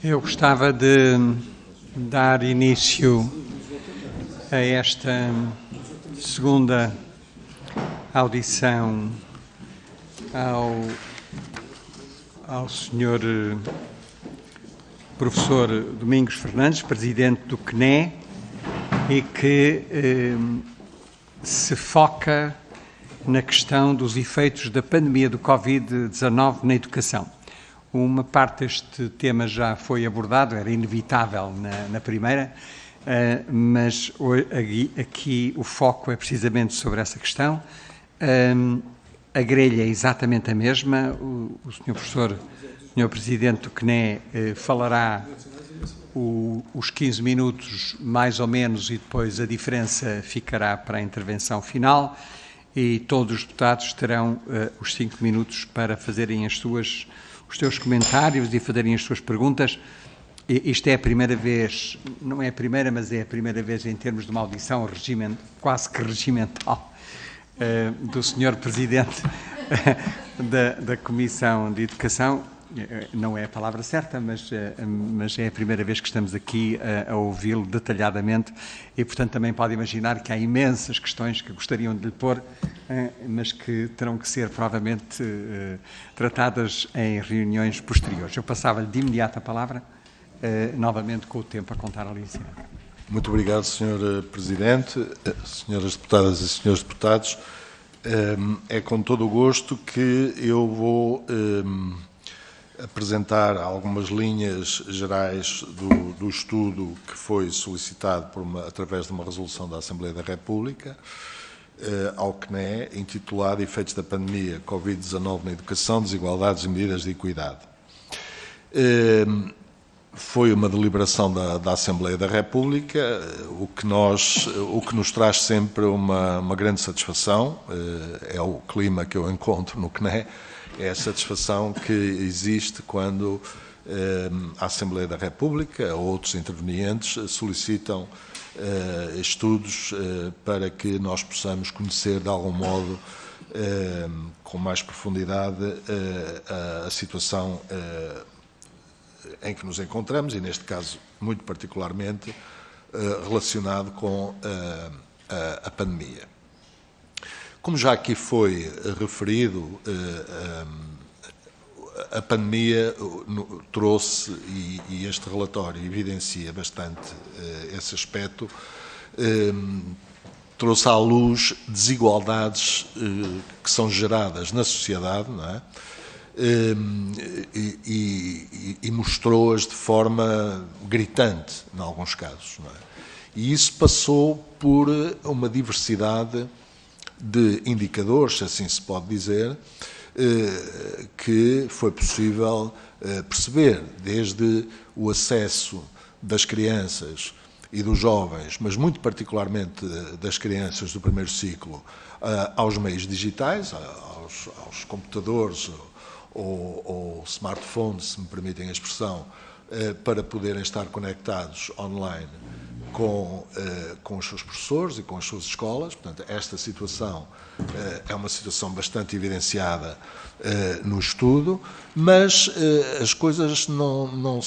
Eu gostava de dar início a esta segunda audição ao Sr. Professor Domingos Fernandes, Presidente do CNE, e que se foca na questão dos efeitos da pandemia do Covid-19 na educação. Uma parte deste tema já foi abordado, era inevitável na primeira, mas aqui o foco é precisamente sobre essa questão. A grelha é exatamente a mesma. O Sr. Professor, o Sr. Presidente do CNE falará os 15 minutos mais ou menos e depois a diferença ficará para a intervenção final e todos os deputados terão os 5 minutos para fazerem os seus comentários e fazerem as suas perguntas. Isto é a primeira vez, não é a primeira, mas é a primeira vez em termos de uma audição quase que regimental do Sr. Presidente da Comissão de Educação. Não é a palavra certa, mas é a primeira vez que estamos aqui a ouvi-lo detalhadamente e, portanto, também pode imaginar que há imensas questões que gostariam de lhe pôr, mas que terão que ser, provavelmente, tratadas em reuniões posteriores. Eu passava-lhe de imediato a palavra, novamente com o tempo a contar ali em cima. Muito obrigado, Sr. Presidente, Senhoras Deputadas e Senhores Deputados. É com todo o gosto que eu vou apresentar algumas linhas gerais do estudo que foi solicitado através de uma resolução da Assembleia da República ao CNE, intitulado Efeitos da Pandemia Covid-19 na Educação, Desigualdades e Medidas de Equidade. Foi uma deliberação da Assembleia da República, o que nos traz sempre uma grande satisfação, é o clima que eu encontro no CNE, é a satisfação que existe quando a Assembleia da República ou outros intervenientes solicitam estudos para que nós possamos conhecer de algum modo com mais profundidade a situação em que nos encontramos e, neste caso, muito particularmente relacionado com a pandemia. Como já aqui foi referido, a pandemia trouxe, e este relatório evidencia bastante esse aspecto, trouxe à luz desigualdades que são geradas na sociedade, não é? E mostrou-as de forma gritante, em alguns casos, não é? E isso passou por uma diversidade de indicadores, se assim se pode dizer, que foi possível perceber, desde o acesso das crianças e dos jovens, mas muito particularmente das crianças do primeiro ciclo, aos meios digitais, aos computadores ou smartphones, se me permitem a expressão, para poderem estar conectados online com os seus professores e com as suas escolas. Portanto, esta situação é uma situação bastante evidenciada no estudo, mas as coisas não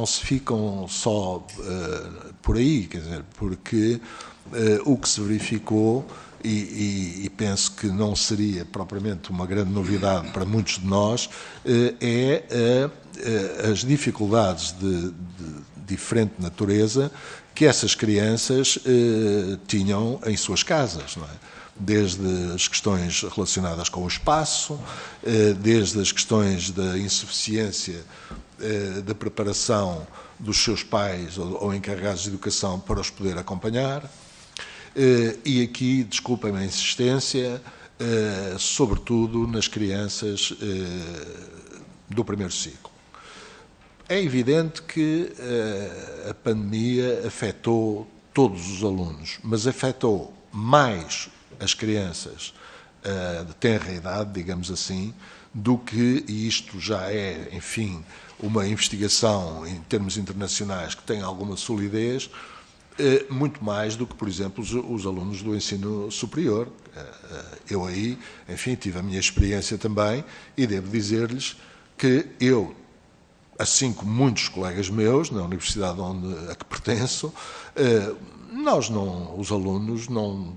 se ficam só por aí, quer dizer, porque o que se verificou, e penso que não seria propriamente uma grande novidade para muitos de nós, é as dificuldades de diferente natureza que essas crianças tinham em suas casas, não é? Desde as questões relacionadas com o espaço, desde as questões da insuficiência da preparação dos seus pais ou encarregados de educação para os poder acompanhar, e aqui, desculpem a insistência, sobretudo nas crianças do primeiro ciclo. É evidente que a pandemia afetou todos os alunos, mas afetou mais as crianças de tenra idade, digamos assim, do que, e isto já é, enfim, uma investigação em termos internacionais que tem alguma solidez, muito mais do que, por exemplo, os alunos do ensino superior. Eu aí, enfim, tive a minha experiência também e devo dizer-lhes que eu assim como muitos colegas meus, na universidade a que pertenço, os alunos não,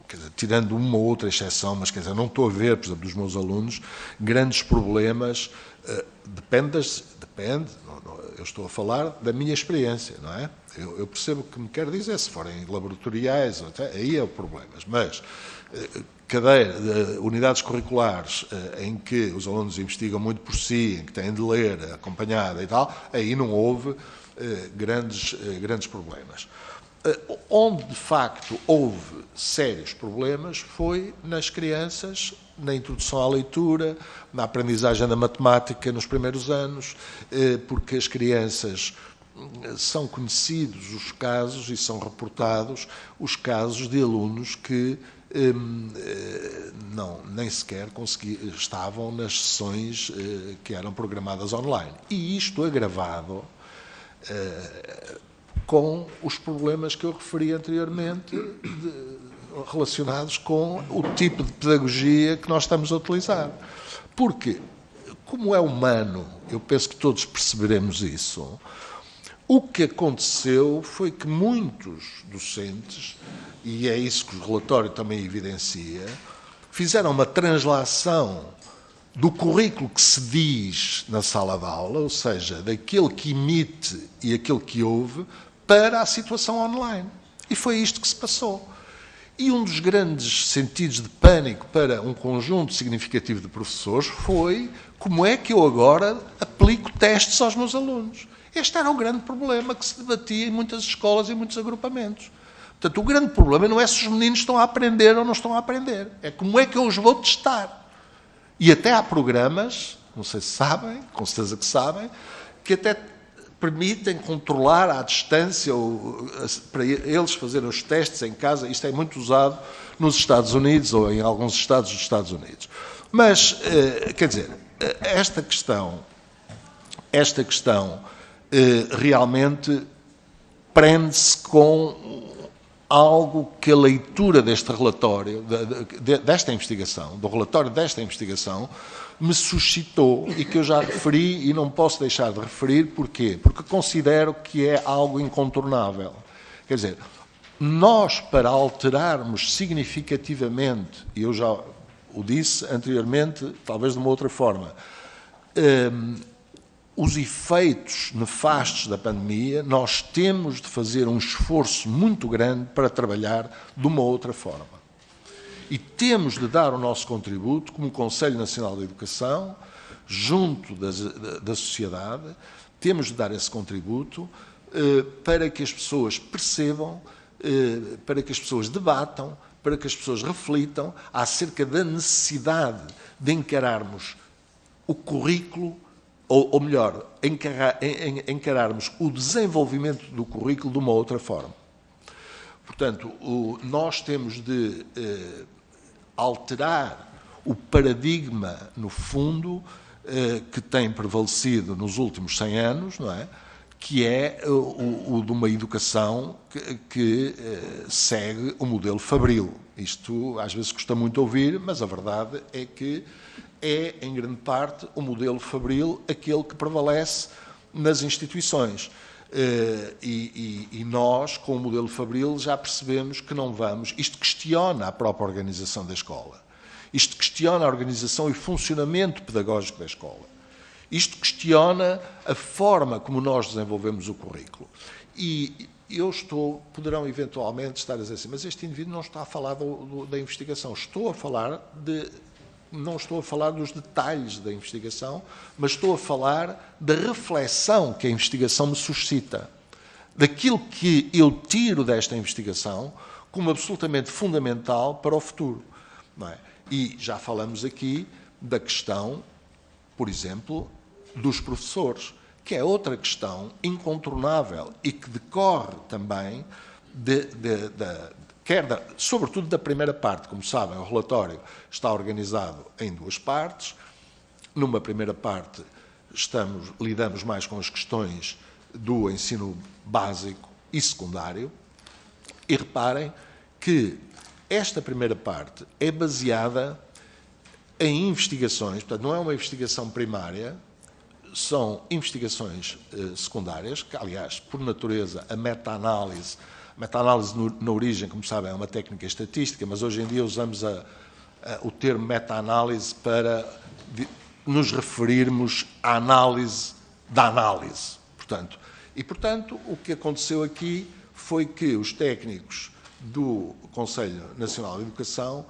quer dizer, tirando uma ou outra exceção, mas quer dizer, não estou a ver, por exemplo, dos meus alunos, grandes problemas, depende, eu estou a falar da minha experiência, não é? Eu percebo o que me quer dizer, se forem laboratoriais, aí é o problema, mas unidades curriculares em que os alunos investigam muito por si, em que têm de ler, acompanhada e tal, aí não houve grandes problemas. Onde, de facto, houve sérios problemas foi nas crianças, na introdução à leitura, na aprendizagem da matemática nos primeiros anos, porque as crianças são conhecidos os casos e são reportados os casos de alunos que nem sequer estavam nas sessões que eram programadas online. E isto agravado com os problemas que eu referi anteriormente, relacionados com o tipo de pedagogia que nós estamos a utilizar. Porque, como é humano, eu penso que todos perceberemos isso, o que aconteceu foi que muitos docentes, e é isso que o relatório também evidencia, fizeram uma translação do currículo que se diz na sala de aula, ou seja, daquele que emite e aquele que ouve, para a situação online. E foi isto que se passou. E um dos grandes sentidos de pânico para um conjunto significativo de professores foi como é que eu agora aplico testes aos meus alunos. Este era o grande problema que se debatia em muitas escolas e em muitos agrupamentos. Portanto, o grande problema não é se os meninos estão a aprender ou não estão a aprender. É como é que eu os vou testar. E até há programas, não sei se sabem, com certeza que sabem, que até permitem controlar à distância para eles fazerem os testes em casa. Isto é muito usado nos Estados Unidos ou em alguns estados dos Estados Unidos. Mas, quer dizer, esta questão realmente prende-se com algo que a leitura deste relatório, desta investigação, do relatório desta investigação, me suscitou e que eu já referi e não posso deixar de referir. Porquê? Porque considero que é algo incontornável. Quer dizer, nós, para alterarmos significativamente, e eu já o disse anteriormente, talvez de uma outra forma, os efeitos nefastos da pandemia, nós temos de fazer um esforço muito grande para trabalhar de uma outra forma. E temos de dar o nosso contributo, como Conselho Nacional de Educação, junto da sociedade, temos de dar esse contributo para que as pessoas percebam, para que as pessoas debatam, para que as pessoas reflitam acerca da necessidade de encararmos o currículo, ou melhor, encararmos o desenvolvimento do currículo de uma outra forma. Portanto, nós temos de alterar o paradigma, no fundo, que tem prevalecido nos últimos 100 anos, não é? Que é o de uma educação que segue o modelo fabril. Isto às vezes custa muito ouvir, mas a verdade é que é, em grande parte, o modelo fabril aquele que prevalece nas instituições. E nós, com o modelo fabril, já percebemos que não vamos... Isto questiona a própria organização da escola. Isto questiona a organização e funcionamento pedagógico da escola. Isto questiona a forma como nós desenvolvemos o currículo. E poderão eventualmente estar a dizer assim, mas este indivíduo não está a falar da investigação. Não estou a falar dos detalhes da investigação, mas estou a falar da reflexão que a investigação me suscita, daquilo que eu tiro desta investigação como absolutamente fundamental para o futuro. Não é? E já falamos aqui da questão, por exemplo, dos professores, que é outra questão incontornável e que decorre também sobretudo da primeira parte. Como sabem, o relatório está organizado em duas partes. Numa primeira parte, lidamos mais com as questões do ensino básico e secundário. E reparem que esta primeira parte é baseada em investigações, portanto, não é uma investigação primária são investigações secundárias, que, aliás, por natureza, a meta-análise na origem, como sabem, é uma técnica estatística, mas hoje em dia usamos o termo meta-análise para nos referirmos à análise da análise. Portanto, o que aconteceu aqui foi que os técnicos do Conselho Nacional de Educação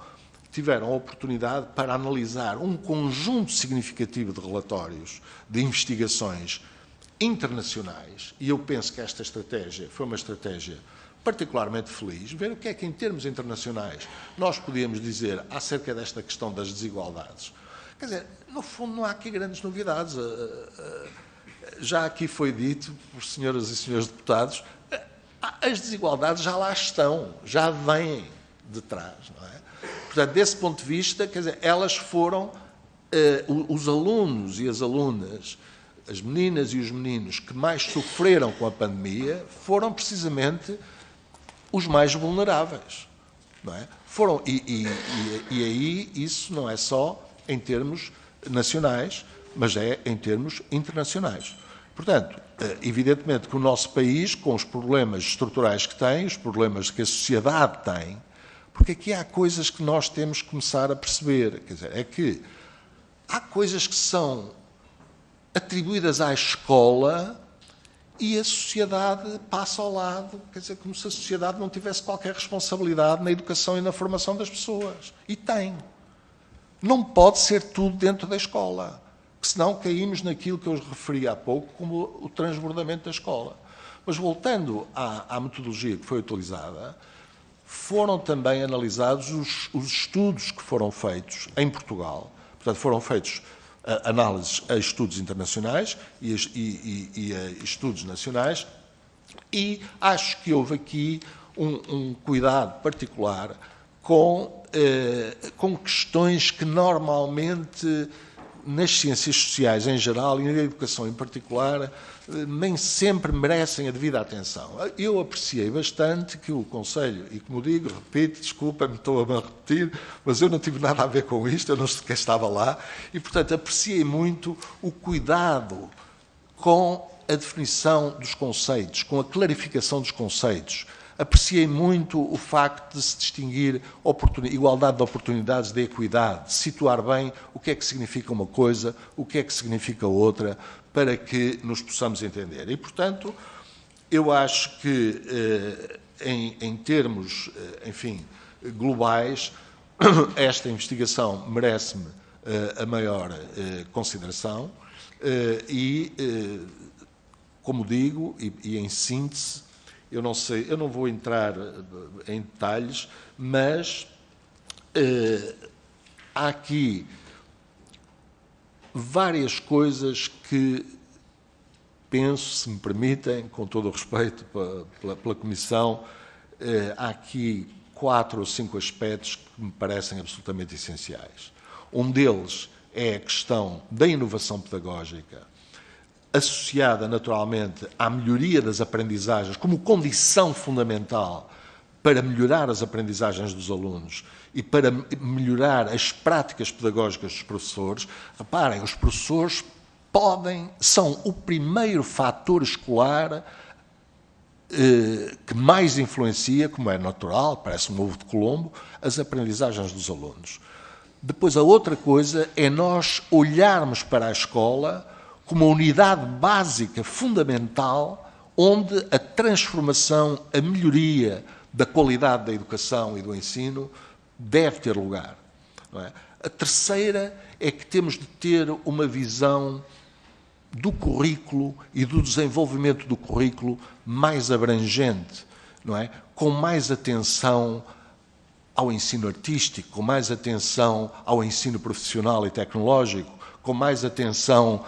tiveram a oportunidade para analisar um conjunto significativo de relatórios, de investigações internacionais, e eu penso que esta estratégia foi uma estratégia particularmente feliz, ver o que é que, em termos internacionais, nós podíamos dizer acerca desta questão das desigualdades. Quer dizer, no fundo, não há aqui grandes novidades. Já aqui foi dito, por senhoras e senhores deputados, as desigualdades já lá estão, já vêm de trás, não é? Portanto, desse ponto de vista, quer dizer, elas foram, os alunos e as alunas, as meninas e os meninos que mais sofreram com a pandemia, foram precisamente os mais vulneráveis, não é? E aí isso não é só em termos nacionais, mas é em termos internacionais. Portanto, evidentemente que o nosso país, com os problemas estruturais que tem, os problemas que a sociedade tem, porque aqui há coisas que nós temos que começar a perceber, quer dizer, é que há coisas que são atribuídas à escola e a sociedade passa ao lado, quer dizer, como se a sociedade não tivesse qualquer responsabilidade na educação e na formação das pessoas. E tem. Não pode ser tudo dentro da escola, porque senão caímos naquilo que eu referi há pouco como o transbordamento da escola. Mas voltando à metodologia que foi utilizada, foram também analisados os estudos que foram feitos em Portugal. Portanto, foram feitos análises a estudos internacionais e a estudos nacionais, e acho que houve aqui um cuidado particular com questões que normalmente nas ciências sociais em geral e na educação em particular nem sempre merecem a devida atenção. Eu apreciei bastante que o Conselho, e como digo, repito, desculpa-me, estou a me repetir, mas eu não tive nada a ver com isto, eu não sequer estava lá, e portanto apreciei muito o cuidado com a definição dos conceitos, com a clarificação dos conceitos. Apreciei muito o facto de se distinguir igualdade de oportunidades de equidade, de situar bem o que é que significa uma coisa, o que é que significa outra, para que nos possamos entender. E, portanto, eu acho que, em termos, enfim, globais, esta investigação merece-me a maior consideração e, como digo, e em síntese, eu não sei, eu não vou entrar em detalhes, mas há aqui várias coisas que penso, se me permitem, com todo o respeito pela Comissão, há aqui 4 ou 5 aspectos que me parecem absolutamente essenciais. Um deles é a questão da inovação pedagógica, associada naturalmente à melhoria das aprendizagens como condição fundamental para melhorar as aprendizagens dos alunos e para melhorar as práticas pedagógicas dos professores. Reparem, os professores são o primeiro fator escolar que mais influencia, como é natural, parece um ovo de Colombo, as aprendizagens dos alunos. Depois, a outra coisa é nós olharmos para a escola como uma unidade básica, fundamental, onde a transformação, a melhoria da qualidade da educação e do ensino deve ter lugar. Não é? A terceira é que temos de ter uma visão do currículo e do desenvolvimento do currículo mais abrangente, não é? Com mais atenção ao ensino artístico, com mais atenção ao ensino profissional e tecnológico, com mais atenção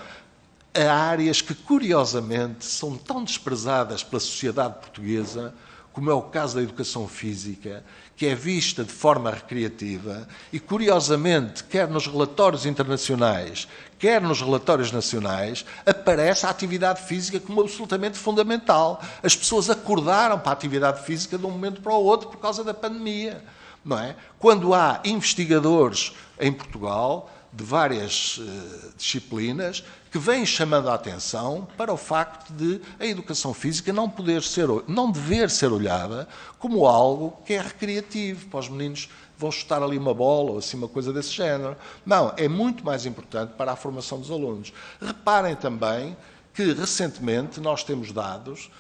a áreas que, curiosamente, são tão desprezadas pela sociedade portuguesa, como é o caso da educação física, que é vista de forma recreativa e, curiosamente, quer nos relatórios internacionais, quer nos relatórios nacionais, aparece a atividade física como absolutamente fundamental. As pessoas acordaram para a atividade física de um momento para o outro por causa da pandemia, não é? Quando há investigadores em Portugal de várias disciplinas que vêm chamando a atenção para o facto de a educação física não dever ser olhada como algo que é recreativo, para os meninos vão chutar ali uma bola ou assim uma coisa desse género. Não, é muito mais importante para a formação dos alunos. Reparem também que recentemente nós temos dados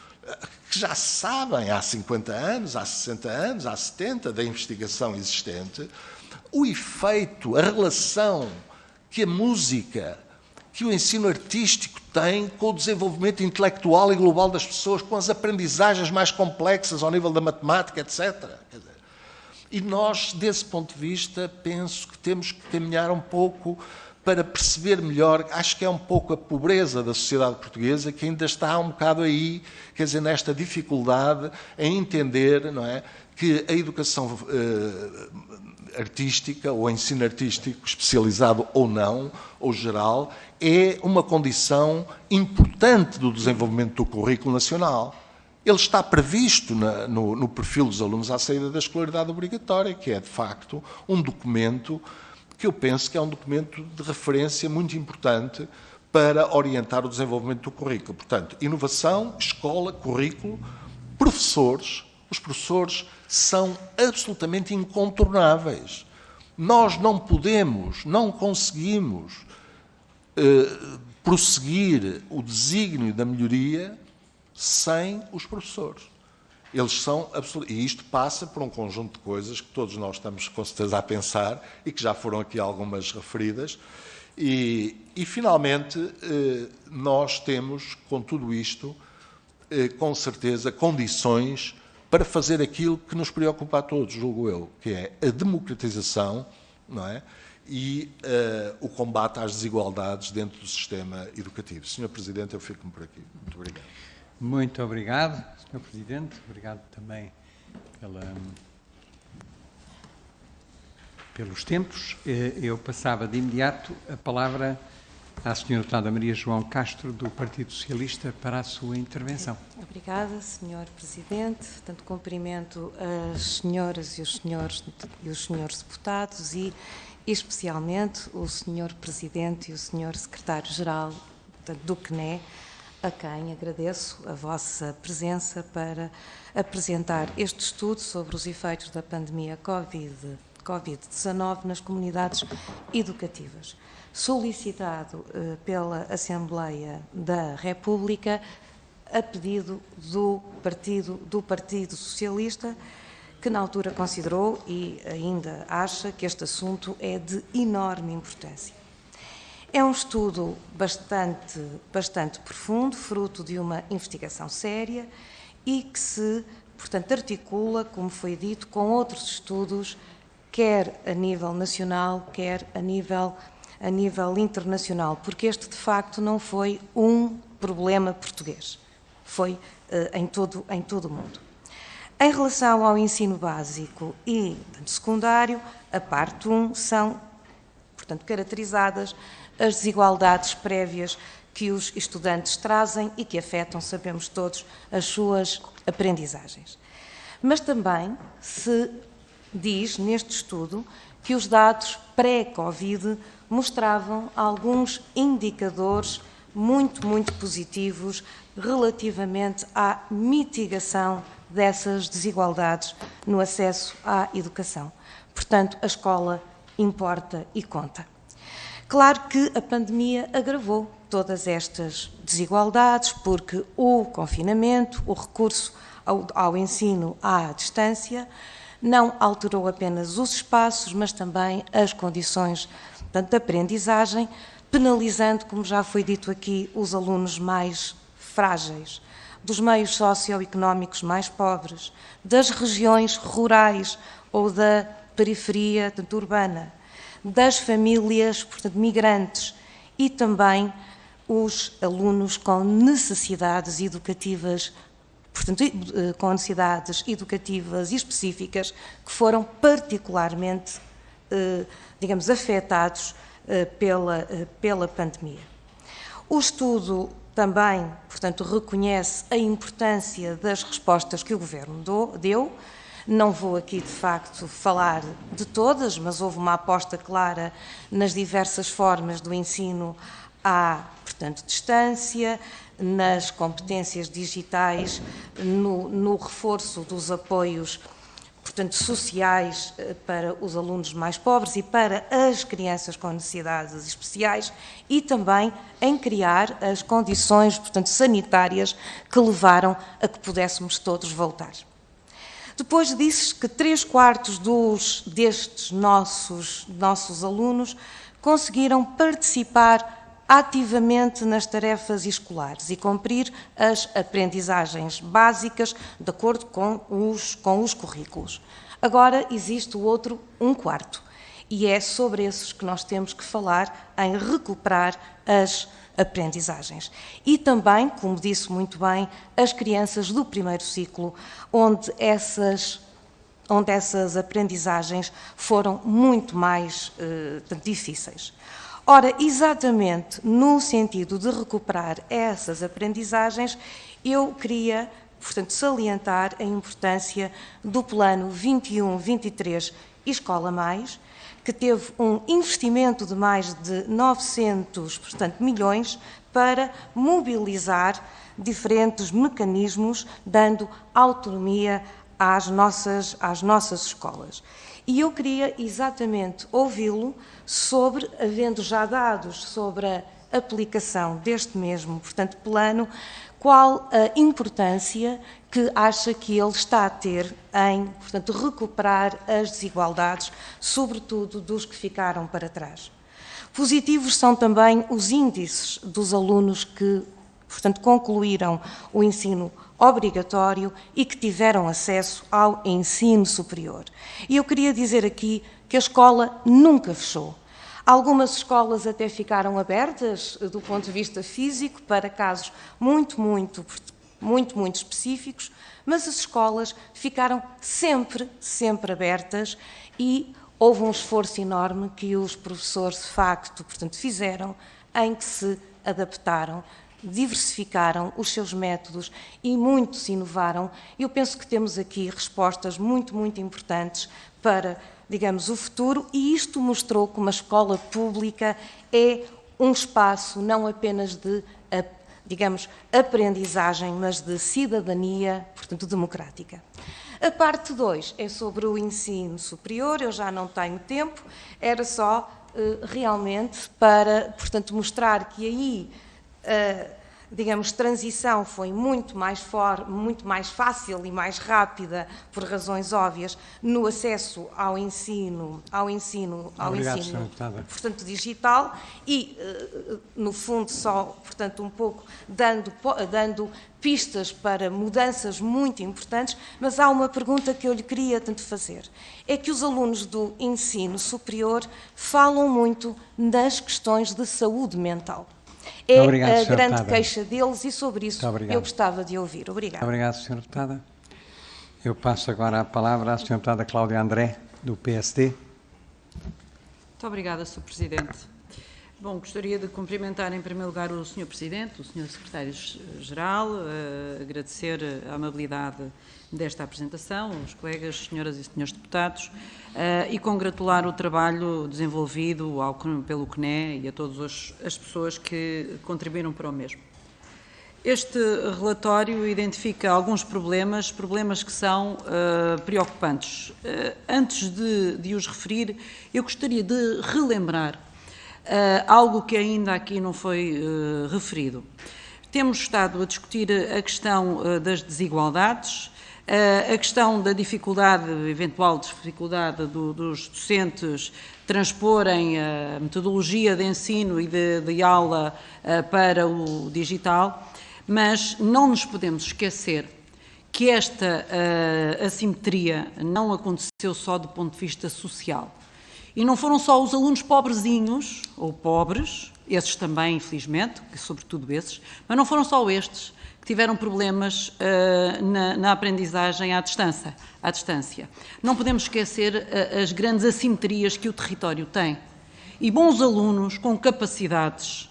que já sabem há 50 anos, há 60 anos, há 70 da investigação existente, o efeito, a relação que a música, que o ensino artístico tem com o desenvolvimento intelectual e global das pessoas, com as aprendizagens mais complexas ao nível da matemática, etc. E nós, desse ponto de vista, penso que temos que caminhar um pouco para perceber melhor, acho que é um pouco a pobreza da sociedade portuguesa que ainda está um bocado aí, quer dizer, nesta dificuldade em entender, não é, que a educação artística, ou ensino artístico, especializado ou não, ou geral, é uma condição importante do desenvolvimento do currículo nacional. Ele está previsto no perfil dos alunos à saída da escolaridade obrigatória, que é, de facto, um documento que eu penso que é um documento de referência muito importante para orientar o desenvolvimento do currículo. Portanto, inovação, escola, currículo, professores. Os professores são absolutamente incontornáveis. Nós não podemos, não conseguimos prosseguir o desígnio da melhoria sem os professores. Eles são absolutos. E isto passa por um conjunto de coisas que todos nós estamos com certeza a pensar e que já foram aqui algumas referidas. E finalmente, nós temos, com tudo isto, com certeza, condições para fazer aquilo que nos preocupa a todos, julgo eu, que é a democratização, não é? E o combate às desigualdades dentro do sistema educativo. Sr. Presidente, eu fico por aqui. Muito obrigado. Muito obrigado, Sr. Presidente. Obrigado também pelos tempos. Eu passava de imediato a palavra à Sra. Deputada Maria João Castro, do Partido Socialista, para a sua intervenção. Obrigada, Sr. Presidente. Portanto, cumprimento as senhoras e os senhores deputados e, especialmente, o Sr. Presidente e o Sr. Secretário-Geral do CNE, a quem agradeço a vossa presença para apresentar este estudo sobre os efeitos da pandemia Covid-19 nas comunidades educativas, solicitado pela Assembleia da República a pedido do Partido Socialista, que na altura considerou e ainda acha que este assunto é de enorme importância. É um estudo bastante profundo, fruto de uma investigação séria e que se, portanto, articula, como foi dito, com outros estudos, quer a nível nacional, quer a nível internacional, porque este, de facto, não foi um problema português, foi em todo o mundo. Em relação ao ensino básico e secundário, a parte 1 são, portanto, caracterizadas as desigualdades prévias que os estudantes trazem e que afetam, sabemos todos, as suas aprendizagens. Mas também se diz neste estudo que os dados pré-Covid mostravam alguns indicadores muito positivos relativamente à mitigação dessas desigualdades no acesso à educação. Portanto, a escola importa e conta. Claro que a pandemia agravou todas estas desigualdades, porque o confinamento, o recurso ao ensino à distância, não alterou apenas os espaços, mas também as condições, portanto, de aprendizagem, penalizando, como já foi dito aqui, os alunos mais frágeis, dos meios socioeconómicos mais pobres, das regiões rurais ou da periferia urbana, das famílias, portanto, migrantes e também os alunos com necessidades educativas, portanto, com necessidades educativas específicas que foram particularmente, digamos, afetados pela pandemia. O estudo também, portanto, reconhece a importância das respostas que o Governo deu. Não vou aqui, de facto, falar de todas, mas houve uma aposta clara nas diversas formas do ensino à, portanto, distância, nas competências digitais, no reforço dos apoios, portanto, sociais para os alunos mais pobres e para as crianças com necessidades especiais e também em criar as condições, portanto, sanitárias que levaram a que pudéssemos todos voltar. Depois disse que 3/4 destes nossos alunos conseguiram participar ativamente nas tarefas escolares e cumprir as aprendizagens básicas de acordo com os currículos. Agora existe o outro 1/4 e é sobre esses que nós temos que falar em recuperar as aprendizagens. E também, como disse muito bem, as crianças do primeiro ciclo, onde essas aprendizagens foram muito mais difíceis. Ora, exatamente no sentido de recuperar essas aprendizagens, eu queria, portanto, salientar a importância do plano 21-23 Escola Mais, que teve um investimento de mais de 900, portanto, milhões para mobilizar diferentes mecanismos, dando autonomia às nossas escolas. E eu queria exatamente ouvi-lo sobre, havendo já dados sobre a aplicação deste mesmo, portanto, plano, qual a importância que acha que ele está a ter em, portanto, recuperar as desigualdades, sobretudo dos que ficaram para trás. Positivos são também os índices dos alunos que, portanto, concluíram o ensino obrigatório e que tiveram acesso ao ensino superior. E eu queria dizer aqui que a escola nunca fechou. Algumas escolas até ficaram abertas do ponto de vista físico para casos muito específicos, mas as escolas ficaram sempre abertas e houve um esforço enorme que os professores, de facto, portanto, fizeram em que se adaptaram, diversificaram os seus métodos e muitos inovaram. Eu penso que temos aqui respostas muito importantes para, digamos, o futuro, e isto mostrou como a escola pública é um espaço não apenas de, digamos, aprendizagem, mas de cidadania, portanto, democrática. A parte 2 é sobre o ensino superior, eu já não tenho tempo, era só realmente para, portanto, mostrar que aí digamos, transição foi muito mais fácil e mais rápida, por razões óbvias, no acesso ao ensino, portanto, digital e, no fundo, só, portanto, um pouco dando pistas para mudanças muito importantes, mas há uma pergunta que eu lhe queria tanto fazer. É que os alunos do ensino superior falam muito das questões de saúde mental. É a grande queixa deles e sobre isso eu gostava de ouvir. Obrigada. Obrigado, Sra. Deputada. Eu passo agora a palavra à Sra. Deputada Cláudia André, do PSD. Muito obrigada, Sr. Presidente. Bom, gostaria de cumprimentar em primeiro lugar o Sr. Presidente, o Sr. Secretário-Geral, agradecer a amabilidade desta apresentação, aos colegas, senhoras e senhores deputados, e congratular o trabalho desenvolvido pelo CNE e a todas as pessoas que contribuíram para o mesmo. Este relatório identifica alguns problemas que são preocupantes. Antes de os referir, eu gostaria de relembrar algo que ainda aqui não foi referido. Temos estado a discutir a questão das desigualdades, a questão da eventual dificuldade dos docentes transporem a metodologia de ensino e de aula para o digital, mas não nos podemos esquecer que esta assimetria não aconteceu só do ponto de vista social. E não foram só os alunos pobrezinhos, ou pobres, esses também, infelizmente, sobretudo esses, mas não foram só estes que tiveram problemas na aprendizagem à distância. Não podemos esquecer as grandes assimetrias que o território tem. E bons alunos com capacidades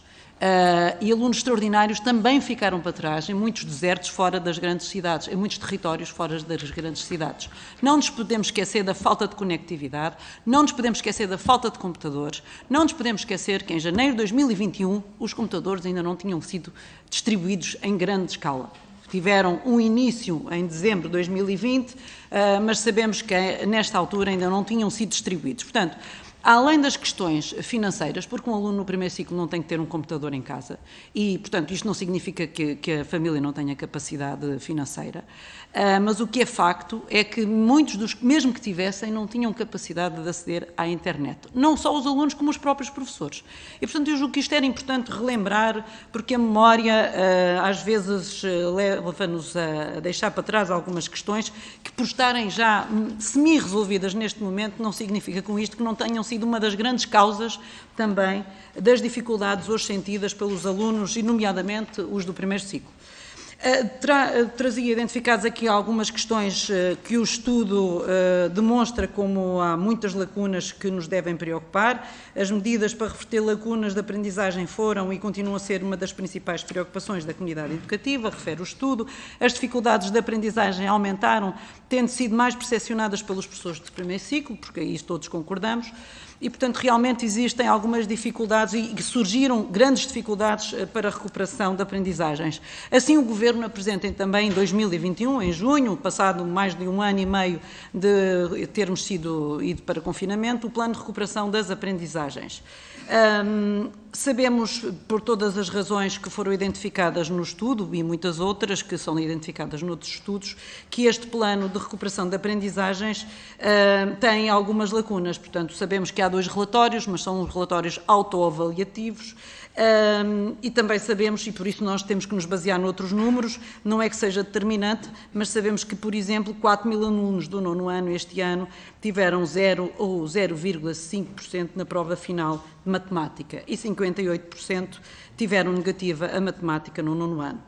E alunos extraordinários também ficaram para trás em muitos desertos fora das grandes cidades, em muitos territórios fora das grandes cidades. Não nos podemos esquecer da falta de conectividade, não nos podemos esquecer da falta de computadores, não nos podemos esquecer que em janeiro de 2021 os computadores ainda não tinham sido distribuídos em grande escala. Tiveram um início em dezembro de 2020, mas sabemos que nesta altura ainda não tinham sido distribuídos. Portanto, além das questões financeiras, porque um aluno no primeiro ciclo não tem que ter um computador em casa e, portanto, isto não significa que a família não tenha capacidade financeira, mas o que é facto é que muitos dos, mesmo que tivessem, não tinham capacidade de aceder à internet. Não só os alunos, como os próprios professores. E, portanto, eu julgo que isto era importante relembrar, porque a memória, às vezes, leva-nos a deixar para trás algumas questões que, por estarem já semi-resolvidas neste momento, não significa com isto que não tenham sido uma das grandes causas também das dificuldades hoje sentidas pelos alunos, e nomeadamente os do primeiro ciclo. Trazia identificadas aqui algumas questões que o estudo demonstra como há muitas lacunas que nos devem preocupar. As medidas para reverter lacunas de aprendizagem foram e continuam a ser uma das principais preocupações da comunidade educativa, refere o estudo. As dificuldades de aprendizagem aumentaram, tendo sido mais percepcionadas pelos professores de primeiro ciclo, porque aí todos concordamos. E, portanto, realmente existem algumas dificuldades e surgiram grandes dificuldades para a recuperação de aprendizagens. Assim, o Governo apresenta também em 2021, em junho, passado mais de um ano e meio de termos ido para confinamento, o Plano de Recuperação das Aprendizagens. Sabemos, por todas as razões que foram identificadas no estudo e muitas outras que são identificadas noutros estudos, que este plano de recuperação de aprendizagens tem algumas lacunas. Portanto, sabemos que há 2 relatórios, mas são relatórios autoavaliativos. E também sabemos, e por isso nós temos que nos basear noutros números, não é que seja determinante, mas sabemos que, por exemplo, 4.000 alunos do 9º ano este ano tiveram 0 ou 0,5% na prova final de matemática e 58% tiveram negativa a matemática no 9º ano.